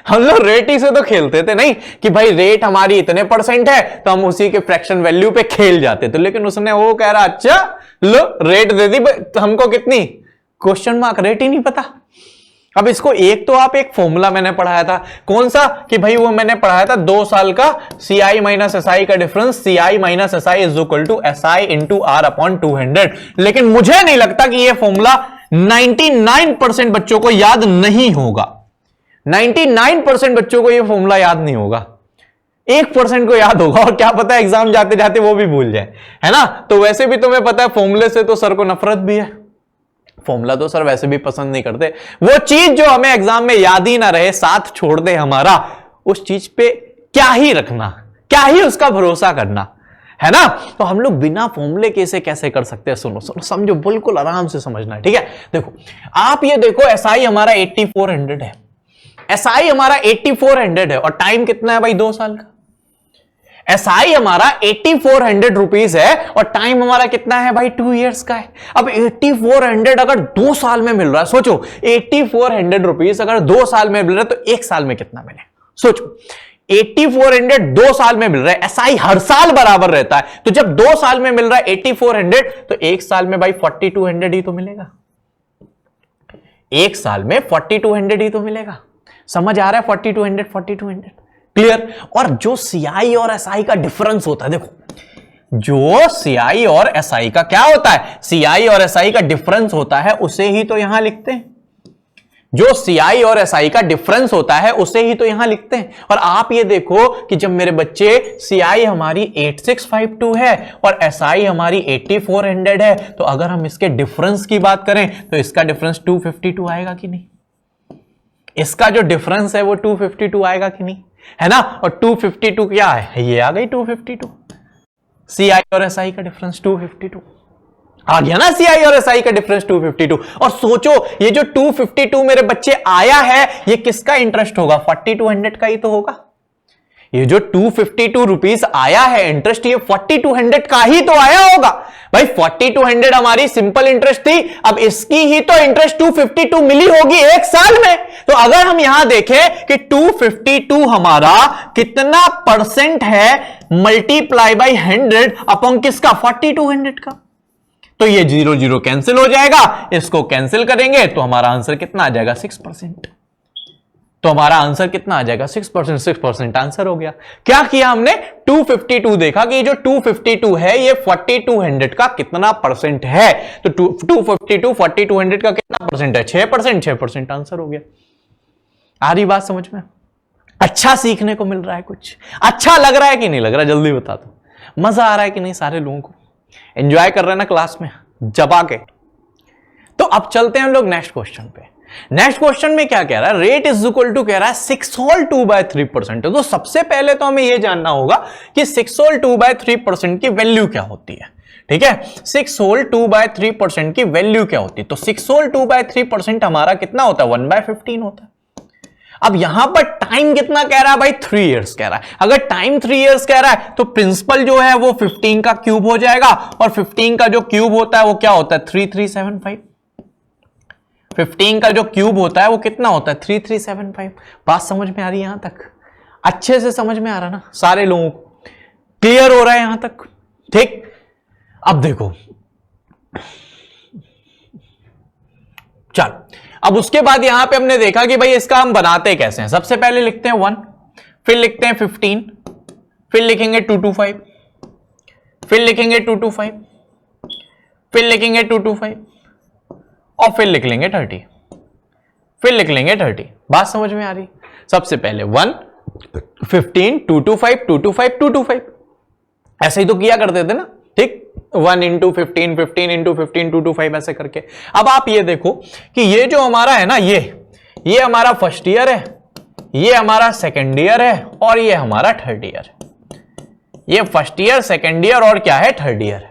हम लोग रेट ही से तो खेलते थे नहीं कि भाई रेट हमारी इतने परसेंट है तो हम उसी के फ्रैक्शन वैल्यू पे खेल जाते थे, लेकिन उसने वो कह रहा अच्छा लो रेट दे दी तो हमको कितनी, क्वेश्चन मार्क, रेट ही नहीं पता। अब इसको एक तो आप एक फॉर्मूला मैंने पढ़ाया था, कौन सा कि भाई वो मैंने पढ़ाया था 2 साल का CI माइनस SI का difference, CI minus SI is equal to SI into R upon 200, लेकिन मुझे नहीं लगता कि ये फॉर्मूला 99% बच्चों को याद नहीं होगा। 99% बच्चों को ये फॉर्मूला याद नहीं होगा, 1% को याद होगा, और क्या पता एग्जाम जाते जाते वो भी भूल जाए, है ना। तो वैसे भी तुम्हें पता है फॉर्मूले से तो सर को नफरत भी है, फॉर्मूला तो सर वैसे भी पसंद नहीं करते। वो चीज जो हमें एग्जाम में याद ही ना रहे, साथ छोड़ दे हमारा, उस चीज पे क्या ही रखना, क्या ही उसका भरोसा करना, है ना। तो हम लोग बिना फॉर्मूले के इसे कैसे कर सकते हैं, सुनो सुनो समझो, बिल्कुल आराम से समझना है, ठीक है। देखो आप ये देखो SI हमारा 8400 है, SI हमारा 8400 है, और टाइम कितना है भाई 2 साल का। SI हमारा 8400 रुपीज है और टाइम हमारा कितना है भाई 2 इयर्स का है। अब 8400 अगर 2 साल में मिल रहा है, सोचो 8400 रुपीज अगर 2 साल में मिल रहा है तो 1 साल में कितना मिले, सोचो 8400 2 साल में मिल रहा है, SI हर साल बराबर रहता है, तो जब 2 साल में मिल रहा है 8400 तो 1 साल में भाई 4200 ही तो मिलेगा, 1 साल में 4200 ही तो मिलेगा। समझ आ रहा है 4200 क्लियर। और जो CI और SI का डिफरेंस होता है, देखो जो CI और SI का क्या होता है, CI और SI का डिफरेंस होता है उसे ही तो यहां लिखते हैं, जो CI और SI का डिफरेंस होता है उसे ही तो यहां लिखते हैं। और आप ये देखो कि जब मेरे बच्चे CI हमारी 8652 है और SI हमारी 8400 है, तो अगर हम इसके डिफरेंस की बात करें तो इसका डिफरेंस 252 आएगा कि नहीं, इसका जो डिफरेंस है वो 252 आएगा कि नहीं, है ना। और 252 क्या है, ये आ गई 252, CI और SI का डिफरेंस 252 आ गया ना, CI और SI का डिफरेंस 252। और सोचो ये जो 252 मेरे बच्चे आया है ये किसका इंटरेस्ट होगा, 4200 का ही तो होगा। ये जो 252 रुपीज आया है इंटरेस्ट, ये 4200 का ही तो आया होगा भाई। 4200 हमारी सिंपल इंटरेस्ट थी, अब इसकी ही तो इंटरेस्ट 252 मिली होगी 1 साल में। तो अगर हम यहां देखें कि 252 हमारा कितना परसेंट है, मल्टीप्लाई बाई 100 अपॉन किसका, 4200 का, तो ये 0 0 कैंसिल हो जाएगा, इसको कैंसिल करेंगे तो हमारा आंसर कितना आ जाएगा 6%। तो हमारा आंसर कितना आ जाएगा 6%, 6% आंसर हो गया। क्या किया हमने, 252 देखा कि जो 252 है ये 4200 का कितना परसेंट है, तो 252 4200 का कितना परसेंट है, 6%, 6% आंसर हो गया। आ रही बात समझ में, अच्छा सीखने को मिल रहा है, कुछ अच्छा लग रहा है कि नहीं लग रहा, जल्दी बता दो, मजा आ रहा है कि नहीं, सारे लोगों को एंजॉय कर रहे हैं ना क्लास में जबा के। तो अब चलते हैं हम लोग नेक्स्ट क्वेश्चन पे। नेक्स्ट क्वेश्चन में क्या कह रहा है, रेट इज इक्वल टू कह रहा है 6 होल 2/3%। तो सबसे पहले तो हमें यह जानना होगा कि 6 होल 2/3% की वैल्यू क्या होती है, ठीक है। 6 होल 2/3% की वैल्यू क्या होती है, तो 6 होल 2/3% हमारा कितना होता है, 1/15 होता है। अब यहां पर टाइम कितना कह रहा है भाई, 3 इयर्स कह रहा है। अगर टाइम 3 इयर्स कह रहा है तो प्रिंसिपल जो है वो 15 का क्यूब हो जाएगा, और 15 का जो क्यूब होता है वो क्या होता है 3375। 15 का जो क्यूब होता है वो कितना होता है 3375। बात समझ में आ रही है यहां तक, अच्छे से समझ में आ रहा ना, सारे लोगों को क्लियर हो रहा है यहां तक, ठीक। अब देखो चलो, अब उसके बाद यहां पे हमने देखा कि भाई इसका हम बनाते कैसे हैं। सबसे पहले लिखते हैं 1, फिर लिखते हैं 15, फिर लिखेंगे 225, फिर लिखेंगे 225, फिर लिखेंगे 225, और फिर लिख लेंगे 30, फिर लिख लेंगे 30। बात समझ में आ रही, सबसे पहले 1 15 225 225 225, ऐसे ही तो किया करते थे ना, ठीक। 1 इंटू 15 15 इंटू 15 225 ऐसे करके। अब आप ये देखो कि ये जो हमारा है ना, ये हमारा फर्स्ट ईयर है, ये हमारा सेकेंड ईयर है, और ये हमारा थर्ड ईयर है। ये फर्स्ट ईयर, सेकेंड ईयर और क्या है, थर्ड ईयर है।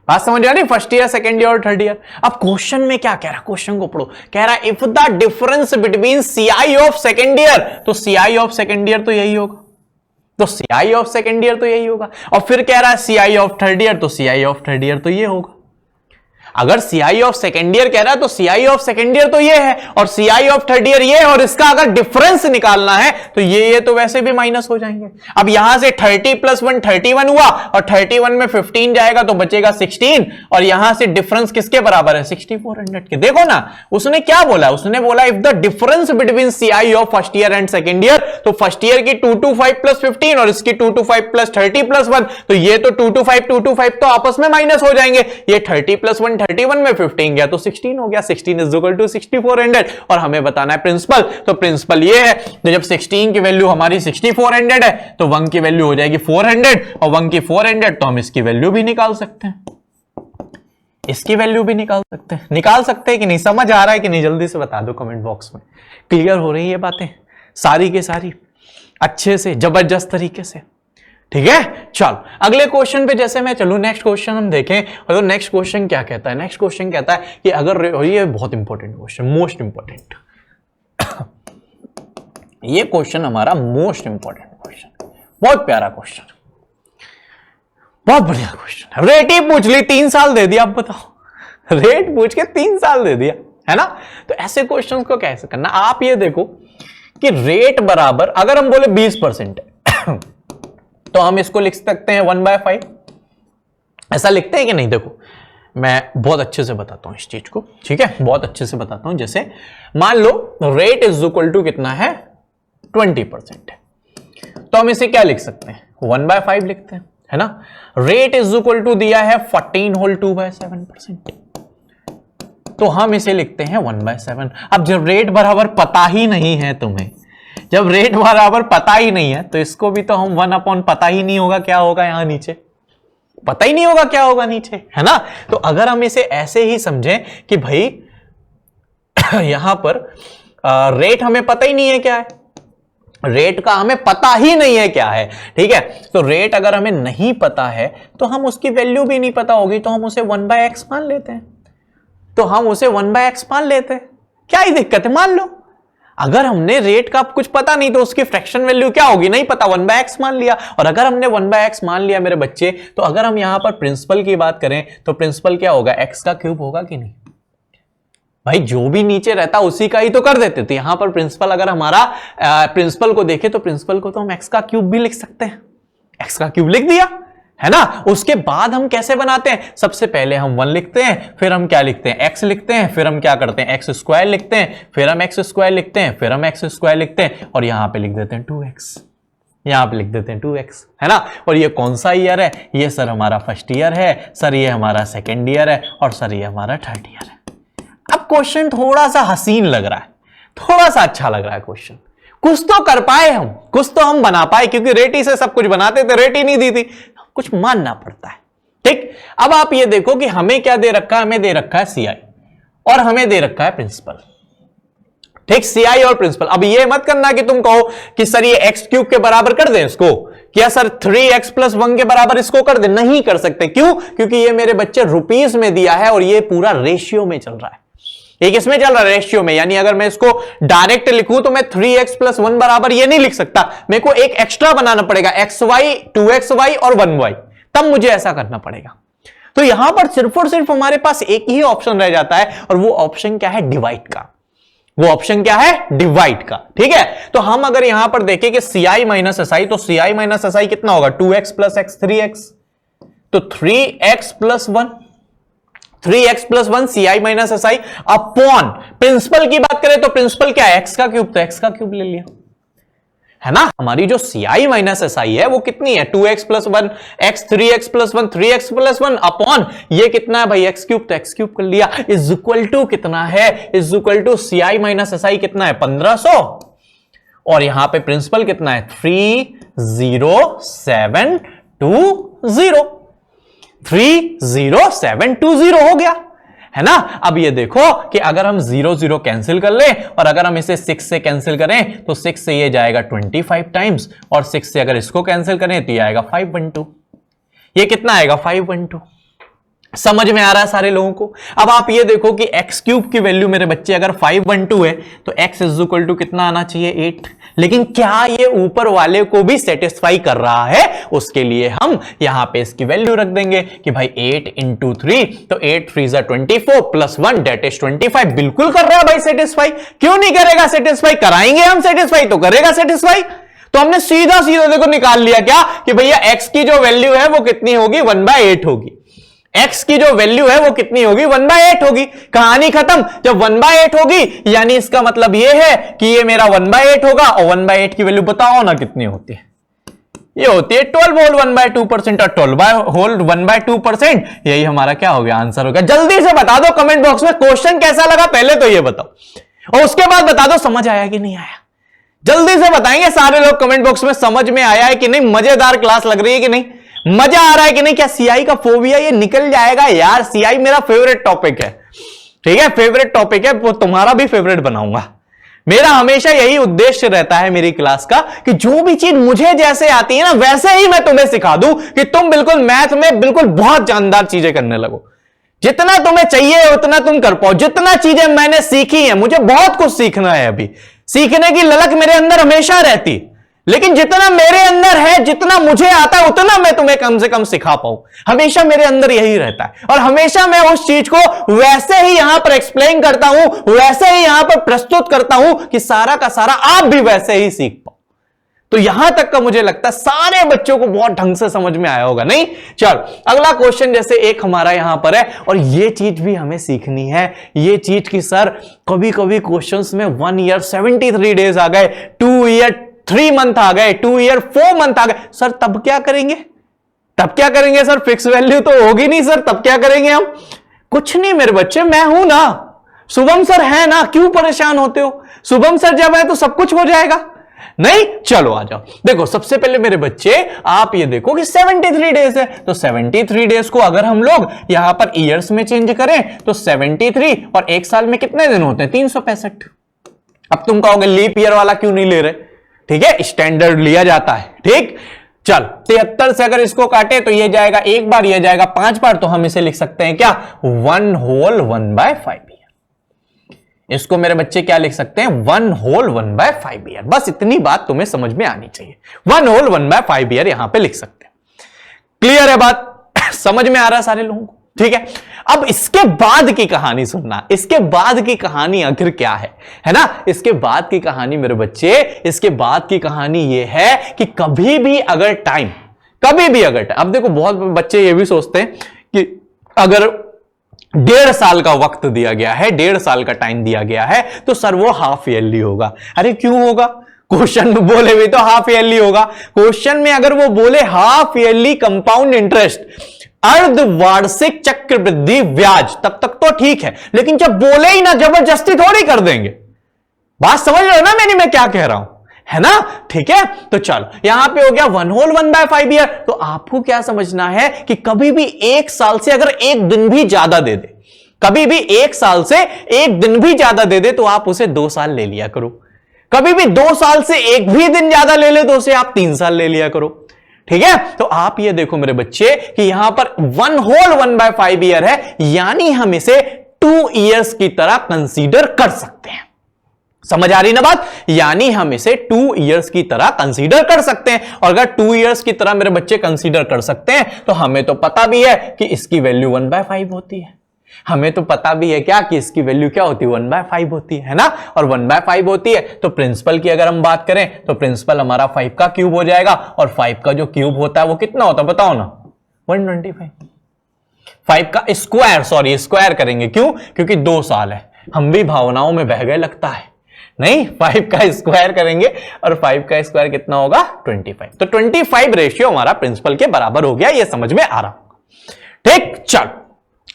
बात समझ आ रही, फर्स्ट ईयर, सेकेंड ईयर और थर्ड ईयर। अब क्वेश्चन में क्या कह रहा है, क्वेश्चन को पढ़ो, कह रहा है if the difference between CI of second year, तो CI ऑफ सेकेंड ईयर तो यही होगा, तो CI ऑफ सेकेंड ईयर तो यही होगा। और फिर कह रहा है CI ऑफ थर्ड ईयर, तो CI ऑफ थर्ड ईयर तो ये होगा। अगर CI ऑफ सेकेंड ईयर कह रहा है तो CI ऑफ सेकेंड ईयर तो ये है और CI ऑफ थर्ड ईयर ये है, और इसका अगर डिफरेंस निकालना है तो ये तो वैसे भी माइनस हो जाएंगे। अब यहां से 30 + 1 31 हुआ, और 31 में 15 जाएगा तो बचेगा 16, और यहां से डिफरेंस किसके बराबर है? 6400 के। देखो ना उसने क्या बोला, उसने बोला if the difference between CI of first year and second year, तो फर्स्ट ईयर की 225 + 15 और इसकी 225 + 30 + 1, तो ये तो 225 तो आपस में माइनस हो जाएंगे। ये 30 + 1 31 में 15 गया तो 16 हो गया, 16 = 6400, और हमें बताना है प्रिंसिपल, तो प्रिंसिपल ये है। तो जब 16 की वैल्यू हमारी 6400 है तो 1 की वैल्यू हो जाएगी 400, और 1 की 400 तो हम इसकी वैल्यू भी निकाल सकते हैं, इसकी वैल्यू भी निकाल सकते हैं। निकाल सकते हैं कि नहीं? समझ आ रहा है कि नहीं? जल्दी से बता दो कमेंट बॉक्स में। क्लियर हो रही है बातें सारी के सारी अच्छे से जबरदस्त तरीके से? ठीक है, चलो अगले क्वेश्चन पे जैसे मैं चलूं, नेक्स्ट क्वेश्चन हम देखें। और नेक्स्ट क्वेश्चन क्या कहता है? नेक्स्ट क्वेश्चन कहता है कि अगर ये बहुत इंपॉर्टेंट क्वेश्चन, मोस्ट इंपॉर्टेंट ये क्वेश्चन हमारा मोस्ट इंपॉर्टेंट क्वेश्चन, बहुत प्यारा क्वेश्चन, बहुत बढ़िया क्वेश्चन। रेट ही पूछ ली, 3 साल दे दिया। अब बताओ, रेट पूछ के 3 साल दे दिया, है ना? तो ऐसे क्वेश्चन को कैसे करना? आप ये देखो कि रेट बराबर, अगर हम बोले 20% है तो हम इसको लिख सकते हैं 1/5। ऐसा लिखते हैं कि नहीं? देखो मैं बहुत अच्छे से बताता हूं इस चीज को, ठीक है? बहुत अच्छे से बताता हूं। जैसे मान लो रेट इज कितना है? 20% है, तो हम इसे क्या लिख सकते हैं? 1/5 लिखते हैं, है ना? रेट इज दिया है 14 होल 2/7%, तो हम इसे लिखते हैं 1/7। अब जब रेट बराबर पता ही नहीं है तुम्हें, जब रेट बराबर पता ही नहीं है तो इसको भी तो हम 1/, पता ही नहीं होगा क्या होगा यहां नीचे, पता ही नहीं होगा क्या होगा नीचे, है ना? तो अगर हम इसे ऐसे ही समझें कि भाई यहां पर रेट हमें पता ही नहीं है क्या है, रेट का हमें पता ही नहीं है क्या है, ठीक है? तो रेट अगर हमें नहीं पता है तो हम उसकी वैल्यू भी नहीं पता होगी, तो हम उसे 1/x मान लेते हैं, तो हम उसे 1/x मान लेते हैं। क्या ही दिक्कत है? मान लो अगर हमने रेट का कुछ पता नहीं तो उसकी फ्रैक्शन वैल्यू क्या होगी नहीं पता, 1/x मान लिया। और अगर हमने 1/x मान लिया मेरे बच्चे, तो अगर हम यहां पर प्रिंसिपल की बात करें तो प्रिंसिपल क्या होगा? x का क्यूब होगा कि नहीं? भाई जो भी नीचे रहता उसी का ही तो कर देते थे। यहां पर प्रिंसिपल, अगर हमारा प्रिंसिपल को देखे तो प्रिंसिपल को तो हम x का क्यूब भी लिख सकते हैं, x का क्यूब लिख दिया, है ना? उसके बाद हम कैसे बनाते हैं? सबसे पहले हम 1 लिखते हैं, फिर हम क्या लिखते हैं? x लिखते हैं, फिर हम क्या करते हैं? x² लिखते हैं, फिर हम x² लिखते हैं, फिर हम x² लिखते हैं, और यहां पे लिख देते हैं 2x, यहां पे लिख देते हैं 2x, है ना? और ये कौन सा ईयर है? ये सर हमारा फर्स्ट ईयर है, सर ये हमारा सेकेंड ईयर है, और सर ये हमारा थर्ड ईयर है। अब क्वेश्चन थोड़ा सा हसीन लग रहा है, थोड़ा सा अच्छा लग रहा है क्वेश्चन, कुछ तो कर पाए हम, कुछ तो हम बना पाए, क्योंकि रेटी से सब कुछ बनाते थे, रेटी नहीं दी थी, कुछ मानना पड़ता है, ठीक? अब आप ये देखो कि हमें क्या दे रखा है? हमें दे रखा है CI और हमें दे रखा है प्रिंसिपल, ठीक? CI और प्रिंसिपल। अब ये मत करना कि तुम कहो कि सर ये x³ के बराबर कर दें इसको, क्या सर 3x + 1 के बराबर इसको कर दें? नहीं कर सकते। क्यों? क्योंकि ये मेरे बच्चे रुपीस में दिया है और ये पूरा रेशियो में चल रहा है। ये किसमें चल रहा है? रेशियो में। यानी अगर मैं इसको डायरेक्ट लिखूं तो मैं 3x + 1 बराबर ये नहीं लिख सकता, मेरे को एक एक्स्ट्रा बनाना पड़ेगा, xy 2xy और 1y, तब मुझे ऐसा करना पड़ेगा। तो यहां पर सिर्फ और सिर्फ हमारे पास एक ही ऑप्शन रह जाता है, और वो ऑप्शन क्या है? डिवाइड का। वो ऑप्शन क्या है? डिवाइड का, ठीक है? तो हम अगर यहां पर देखें कि CI - SI, तो CI - SI कितना होगा? 2x + x 3x, तो 3x + 1, 3x + 1 CI - SI upon principal की बात करें तो प्रिंसिपल क्या है? x का क्यूब, तो x का क्यूब ले लिया, है ना? हमारी जो CI - SI है वो कितनी है? 2x + 1 x, 3x + 1 3x + 1 upon ये कितना है भाई? x³, तो x³ कर लिया, इज इक्वल टू कितना है? Is equal to CI - SI कितना है? 1500, और यहां पे प्रिंसिपल कितना है? 30720, 30720 हो गया, है ना? अब ये देखो कि अगर हम 0 0 कैंसिल कर लें, और अगर हम इसे 6 से कैंसिल करें तो 6 से ये जाएगा 25 टाइम्स, और 6 से अगर इसको कैंसिल करें तो ये आएगा 512। ये कितना आएगा? 512, समझ में आ रहा है सारे लोगों को? अब आप ये देखो कि एक्स क्यूब की वैल्यू मेरे बच्चे अगर 512 है तो एक्स इज इक्वल टू कितना आना चाहिए 8। लेकिन क्या ये ऊपर वाले को भी सेटिस्फाई कर रहा है? उसके लिए हम यहां पे इसकी वैल्यू रख देंगे कि भाई 8 इंटू 3, तो 8 3 जा 24 प्लस 1 डेट इज 25। बिल्कुल कर रहा है भाई सेटिस्फाई। क्यों नहीं करेगा सेटिस्फाई? कराएंगे हम सेटिस्फाई तो करेगा सेटिस्फाई। तो हमने सीधा सीधा देखो निकाल लिया क्या कि भैया एक्स की जो वैल्यू है वो कितनी होगी, 1/8 होगी। x की जो वैल्यू है वो कितनी होगी, 1/8 होगी। कहानी खत्म। जब 1/8 होगी यानी इसका मतलब ये है कि ये मेरा 1/8 होगा, और 1/8 की वैल्यू बताओ ना कितनी होती है? ये होती है 12 होल 1/2%, और 12 होल 1/2% यही हमारा क्या हो गया, आंसर हो गया। जल्दी से बता दो कमेंट बॉक्स में क्वेश्चन कैसा लगा, पहले तो ये बताओ, और उसके बाद बता दो समझ आया कि नहीं आया। जल्दी से बताएंगे सारे लोग कमेंट बॉक्स में, समझ में आया है कि नहीं, मजेदार क्लास लग रही है कि नहीं, मजा आ रहा है कि नहीं, क्या सीआई का फोबिया ये निकल जाएगा? यार सीआई मेरा फेवरेट टॉपिक है, ठीक है, फेवरेट टॉपिक है, वो तुम्हारा भी फेवरेट बनाऊंगा। मेरा हमेशा यही उद्देश्य रहता है मेरी क्लास का कि जो भी चीज मुझे जैसे आती है ना वैसे ही मैं तुम्हें सिखा दूं कि तुम बिल्कुल मैथ में बिल्कुल बहुत जानदार चीजें करने लगो। जितना तुम्हें चाहिए उतना तुम कर पाओ। जितना चीजें मैंने सीखी है, मुझे बहुत कुछ सीखना है, अभी सीखने की ललक मेरे अंदर हमेशा रहती, लेकिन जितना मेरे अंदर है, जितना मुझे आता है उतना मैं तुम्हें कम से कम सिखा पाऊं, हमेशा मेरे अंदर यही रहता है। और हमेशा मैं उस चीज को वैसे ही यहां पर एक्सप्लेन करता हूं, वैसे ही यहां पर प्रस्तुत करता हूं कि सारा का सारा आप भी वैसे ही सीख पाओ। तो यहां तक का मुझे लगता है सारे बच्चों को बहुत ढंग से समझ में आया होगा, नहीं? चल अगला क्वेश्चन जैसे एक हमारा यहां पर है, और ये चीज भी हमें सीखनी है, ये चीज की सर कभी कभी क्वेश्चंस में 1 ईयर 73 डेज आ गए, 2 ईयर 3 मंथ आ गए, 2 ईयर 4 मंथ आ गए, सर तब क्या करेंगे? तब क्या करेंगे सर? फिक्स वैल्यू तो होगी नहीं सर, तब क्या करेंगे हम? कुछ नहीं मेरे बच्चे, मैं हूं ना, शुभम सर है ना, क्यों परेशान होते हो? शुभम सर जब है तो सब कुछ हो जाएगा। नहीं, चलो आ जाओ। देखो सबसे पहले मेरे बच्चे आप ये देखो कि 73 डेज है, तो 73 डेज को अगर हम लोग यहां पर ईयर्स में चेंज करें तो 73 और एक साल में कितने दिन होते हैं? 365। अब तुम कहोगे लीप ईयर वाला क्यों नहीं ले रहे? ठीक है, स्टैंडर्ड लिया जाता है, ठीक। चल 73 से अगर इसको काटे तो ये जाएगा एक बार, ये जाएगा 5 बार, तो हम इसे लिख सकते हैं क्या, 1 होल 1/5 ईयर। इसको मेरे बच्चे क्या लिख सकते हैं, 1 होल 1/5 ईयर। बस इतनी बात तुम्हें समझ में आनी चाहिए, 1 होल 1/5 ईयर यहां पे लिख सकते हैं। क्लियर है बात? समझ में आ रहा है सारे लोगों को? ठीक है। अब इसके बाद की कहानी सुनना, इसके बाद की कहानी आखिर क्या है ना? इसके बाद की कहानी मेरे बच्चे, इसके बाद की कहानी यह है कि कभी भी अगर टाइम, अब देखो बहुत बच्चे ये भी सोचते हैं कि अगर 1.5 साल का वक्त दिया गया है, 1.5 साल का टाइम दिया गया है, तो सर वो हाफ ईयरली होगा। अरे क्यों होगा? क्वेश्चन में बोले भी तो हाफ ईयरली होगा। क्वेश्चन में अगर वो बोले हाफ ईयरली कंपाउंड इंटरेस्ट, अर्धवार्षिक चक्रवृद्धि ब्याज, तब तक तो ठीक है, लेकिन जब बोले ही ना, जबरदस्ती थोड़ी कर देंगे। बात समझ रहे हो ना मेरी, मैं क्या कह रहा हूं, है ना? ठीक है, तो चलो यहां पे हो गया 1 होल 1/5 ईयर। तो आपको क्या समझना है कि कभी भी 1 साल से अगर एक दिन भी ज्यादा दे दे, कभी भी 1 साल से एक दिन भी ज्यादा दे दे, तो आप उसे 2 साल ले लिया करो। कभी भी 2 साल से एक भी दिन ज्यादा ले ले तो उसे आप 3 साल ले लिया करो। ठीक है, तो आप ये देखो मेरे बच्चे कि यहां पर 1 होल 1/5 ईयर है, यानी हम इसे 2 ईयर्स की तरह कंसीडर कर सकते हैं। समझ आ रही ना बात? यानी हम इसे 2 ईयर्स की तरह कंसीडर कर सकते हैं। और अगर 2 ईयर्स की तरह मेरे बच्चे कंसीडर कर सकते हैं, तो हमें तो पता भी है कि इसकी वैल्यू 1/5 होती है। हमें तो पता भी है क्या कि इसकी वैल्यू क्या होती है, 1/5 होती है ना? और 1/5 होती है तो प्रिंसिपल की अगर हम बात करें तो प्रिंसिपल हमारा 5 का क्यूब हो जाएगा, और 5 का जो क्यूब होता है वो कितना होता है बताओ ना, 125। 5 का स्क्वायर, सॉरी स्क्वायर करेंगे, क्यों? क्योंकि 2 साल है। हम भी भावनाओं में बह गए लगता है, नहीं? 5 का स्क्वायर करेंगे और 5 का स्क्वायर कितना होगा, 25। तो 25 रेशियो हमारा प्रिंसिपल के बराबर हो गया, ये समझ में आ रहा होगा। ठीक, चल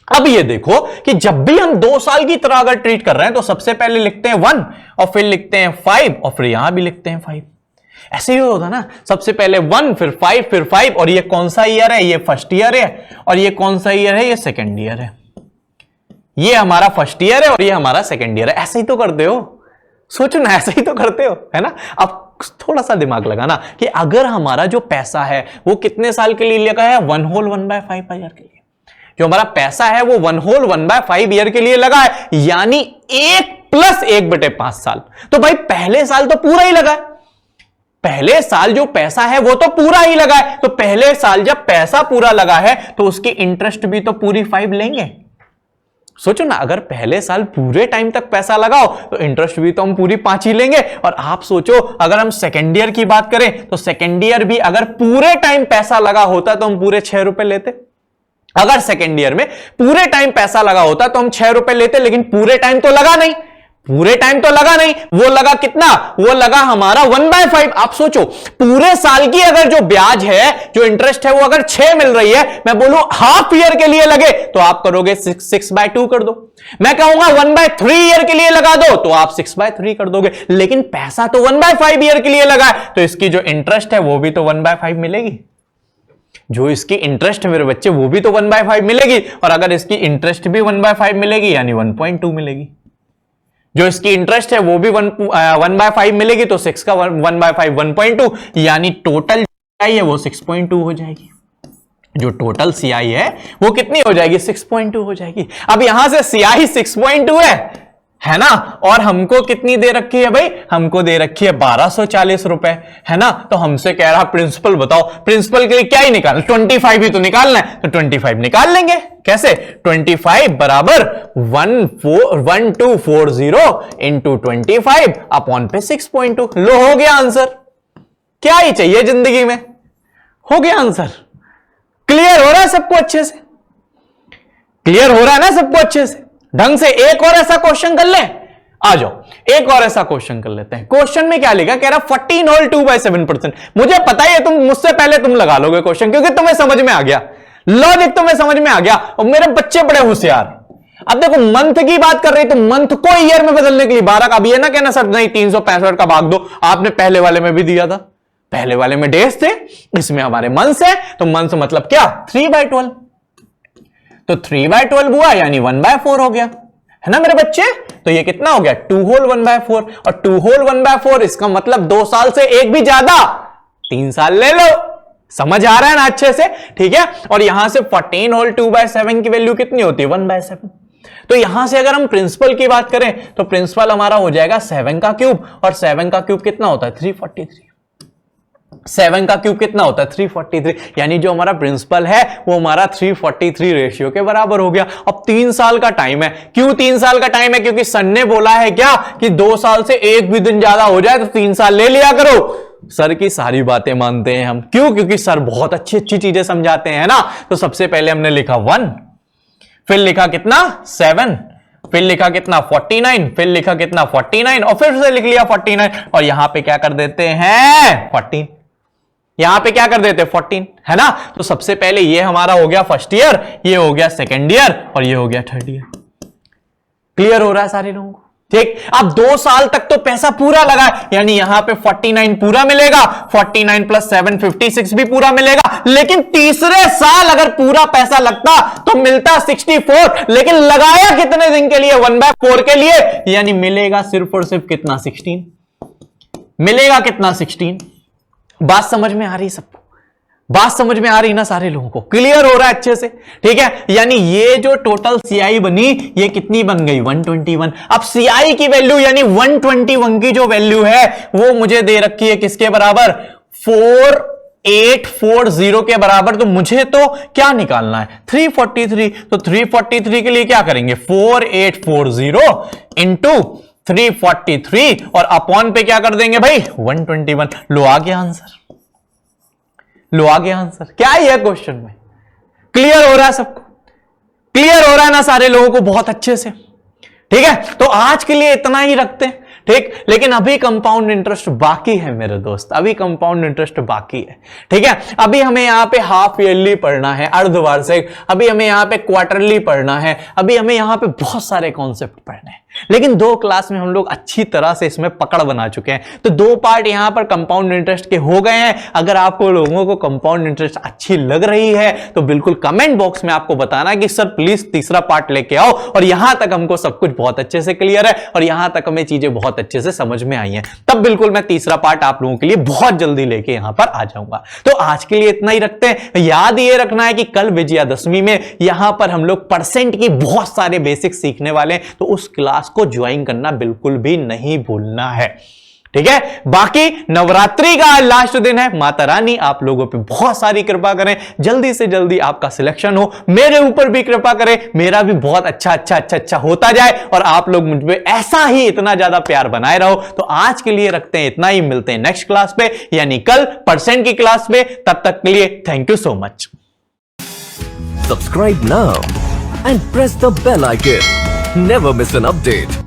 अब ये देखो कि जब भी हम 2 साल की तरह अगर ट्रीट कर रहे हैं तो सबसे पहले लिखते हैं 1 और फिर लिखते हैं 5 और फिर यहां भी लिखते हैं 5। ऐसे ही होता ना, सबसे पहले 1 फिर 5 फिर 5। और ये कौन सा ईयर है, ये फर्स्ट ईयर है, और ये कौन सा ईयर है, ये सेकेंड ईयर है। ये हमारा फर्स्ट ईयर है और ये हमारा सेकेंड ईयर है। ऐसे ही तो करते हो, सोचो ना, ऐसे ही तो करते हो, है ना? अब थोड़ा सा दिमाग लगाना कि अगर हमारा जो पैसा है वो कितने साल के लिए लगा है, 1 होल 1/5 ईयर के लिए। जो हमारा पैसा है वो 1/5 ईयर के लिए लगा है, यानी 1 + 1/5 साल। तो भाई पहले साल तो पूरा ही लगा है, पहले साल जो पैसा है वो तो पूरा ही लगा है, तो पहले साल जब पैसा पूरा लगा है तो उसकी इंटरेस्ट भी तो पूरी 5 लेंगे। सोचो ना, अगर पहले साल पूरे टाइम तक पैसा लगाओ तो इंटरेस्ट भी तो हम पूरी 5 ही लेंगे। और आप सोचो, अगर हम सेकेंड ईयर की बात करें तो सेकेंड ईयर भी अगर पूरे टाइम पैसा लगा होता तो हम पूरे 6 रुपए लेते। अगर सेकेंड ईयर में पूरे टाइम पैसा लगा होता तो हम 6 रुपए लेते, लेकिन पूरे टाइम तो लगा नहीं, पूरे टाइम तो लगा नहीं। वो लगा कितना? वो लगा हमारा 1/5। आप सोचो, पूरे साल की अगर जो ब्याज है, जो इंटरेस्ट है, वो अगर 6 मिल रही है, मैं बोलूं हाफ ईयर के लिए लगे तो आप करोगे 6/2 कर दो। मैं कहूंगा 1/3 ईयर के लिए लगा दो तो आप 6/3 कर दोगे, लेकिन पैसा तो 1/5 ईयर के लिए लगा है, तो इसकी जो इंटरेस्ट है वो भी तो 1/5 मिलेगी। जो इसकी इंटरेस्ट मेरे बच्चे वो भी तो 1/5 मिलेगी, और अगर इसकी इंटरेस्ट भी 1/5 मिलेगी यानी 1.2 मिलेगी। जो इसकी इंटरेस्ट है वो भी 1/5 मिलेगी, तो 6 का 1/5 1.2, यानी टोटल सीआई है वो 6.2 हो जाएगी। जो टोटल सीआई है वो कितनी हो जाएगी? 6.2 हो जाएगी। अब यहां से सीआई 6.2 है ना, और हमको कितनी दे रखी है भाई? हमको दे रखी है 1240 रुपए, है ना। तो हमसे कह रहा प्रिंसिपल बताओ, प्रिंसिपल के लिए क्या ही निकालना, 25 ही तो निकालना है, तो 25 निकाल लेंगे। कैसे? 25 बराबर 1240 इंटू 25 अपॉन पे 6.2। लो, हो गया आंसर। क्या ही चाहिए जिंदगी में, हो गया आंसर। क्लियर हो रहा है सबको अच्छे से? क्लियर हो रहा है ना सबको अच्छे से? ढंग से एक और ऐसा क्वेश्चन कर ले। आ जाओ, एक और ऐसा क्वेश्चन कर लेते हैं। क्वेश्चन में क्या लिखा? कह रहा 14 होल 2/7%। मुझे पता है तुम मुझसे पहले तुम लगा लोगे क्वेश्चन, क्योंकि तुम्हें समझ में आ गया, लॉजिक तुम्हें समझ में आ गया, और मेरे बच्चे बड़े होशियार। अब देखो, मंथ की बात कर रही तो मंथ को ईयर में बदलने के लिए 12 का, अब ये ना कहना सर नहीं 365 का भाग दो, आपने पहले वाले में भी दिया था, पहले वाले में डेज थे, इसमें हमारे मंथ्स है, तो मंथ्स मतलब क्या? 3/12। तो 3/12 हुआ यानी 1/4 हो गया, है ना मेरे बच्चे। तो ये कितना हो गया? 2 होल 1/4, और 2 होल 1/4 इसका मतलब 2 साल से एक भी ज्यादा, 3 साल ले लो। समझ आ रहा है ना अच्छे से? ठीक है। और यहां से 14 होल 2/7 की वैल्यू कितनी होती है? 1/7। तो यहां से अगर हम प्रिंसिपल की बात करें तो प्रिंसिपल हमारा हो जाएगा 7 का क्यूब, और 7 का क्यूब कितना होता है? 343। 7 का क्यूब कितना होता है? 343, यानी जो हमारा प्रिंसिपल है वो हमारा 343 रेशियो के बराबर हो गया। अब 3 साल का टाइम है। क्यों 3 साल का टाइम है? क्योंकि सर ने बोला है क्या कि 2 साल से एक भी दिन ज्यादा हो जाए तो 3 साल ले लिया करो। सर की सारी बातें मानते हैं हम। क्यों? क्योंकि सर बहुत अच्छी अच्छी चीजें समझाते हैं ना। तो सबसे पहले हमने लिखा 1, फिर लिखा कितना? 7, फिर लिखा कितना? 49, फिर लिखा कितना? 49, और फिर से लिख लिया 49, और यहां पे क्या कर देते हैं? 14। यहां पे क्या कर देते? 14, है ना। तो सबसे पहले ये हमारा हो गया फर्स्ट ईयर, ये हो गया सेकेंड ईयर, और ये हो गया थर्ड ईयर। क्लियर हो रहा है सारे लोगों को? ठीक। अब 2 साल तक तो पैसा पूरा लगा, यानी यहां पे 49 पूरा मिलेगा, 49 + 7 56 भी पूरा मिलेगा। लेकिन तीसरे साल अगर पूरा पैसा लगता तो मिलता 64, लेकिन लगाया कितने दिन के लिए? 1/4 के लिए, यानी मिलेगा सिर्फ और सिर्फ कितना? 16। मिलेगा कितना? 16। बात समझ में आ रही सबको? बात समझ में आ रही ना सारे लोगों को? क्लियर हो रहा है अच्छे से? ठीक है। यानी ये जो टोटल सीआई बनी ये कितनी बन गई? 121। अब सीआई की वैल्यू यानी 121 की जो वैल्यू है वो मुझे दे रखी है किसके बराबर? 4840 के बराबर। तो मुझे तो क्या निकालना है? 343। तो 343 के लिए क्या करेंगे? 4840 इंटू 343, और अपॉन पे क्या कर देंगे भाई? 121। लो आ गया आंसर। लो आ गया आंसर। क्या है क्वेश्चन में? क्लियर हो रहा है सबको? क्लियर हो रहा है ना सारे लोगों को? बहुत अच्छे से। ठीक है। तो आज के लिए इतना ही रखते हैं। ठीक। लेकिन अभी कंपाउंड इंटरेस्ट बाकी है मेरे दोस्त, अभी कंपाउंड इंटरेस्ट बाकी है। ठीक है। अभी हमें यहां पे हाफ ईयरली पढ़ना है, अर्धवार्षिक, अभी हमें यहां पे क्वार्टरली पढ़ना है, अभी हमें यहां पे बहुत सारे कॉन्सेप्ट पढ़ने हैं। लेकिन 2 क्लास में हम लोग अच्छी तरह से इसमें पकड़ बना चुके हैं। तो 2 पार्ट यहां पर कंपाउंड इंटरेस्ट के हो गए हैं। अगर आपको लोगों को कंपाउंड इंटरेस्ट अच्छी लग रही है तो बिल्कुल कमेंट बॉक्स में आपको बताना कि सर प्लीज तीसरा पार्ट लेके आओ, और यहां तक हमको सब कुछ बहुत अच्छे से क्लियर है और यहां तक हमें चीजें बहुत अच्छे से समझ में आई हैं, तब बिल्कुल मैं तीसरा पार्ट आप लोगों के लिए बहुत जल्दी लेके यहां पर आ जाऊंगा। तो आज के लिए इतना ही रखते हैं। याद ये रखना है कि कल विजयादशमी में यहां पर हम लोग परसेंट की बहुत सारे बेसिक सीखने वाले हैं, तो उस क्लास को ज्वाइन करना बिल्कुल भी नहीं भूलना है, ठीक है। बाकी नवरात्रि का आज लास्ट दिन है। माता रानी आप लोगों पे बहुत सारी कृपा करें, जल्दी से जल्दी आपका सिलेक्शन हो, मेरे ऊपर भी कृपा करें, मेरा भी बहुत अच्छा होता जाए और आप लोग मुझ पे ऐसा ही इतना ज्यादा प्यार बनाए रहो। तो आज के लिए रखते हैं इतना ही, मिलते हैं नेक्स्ट क्लास पे यानी कल परसेंट की क्लास पे। तब तक के लिए thank you so much. Subscribe now and press the bell icon. Never miss an update.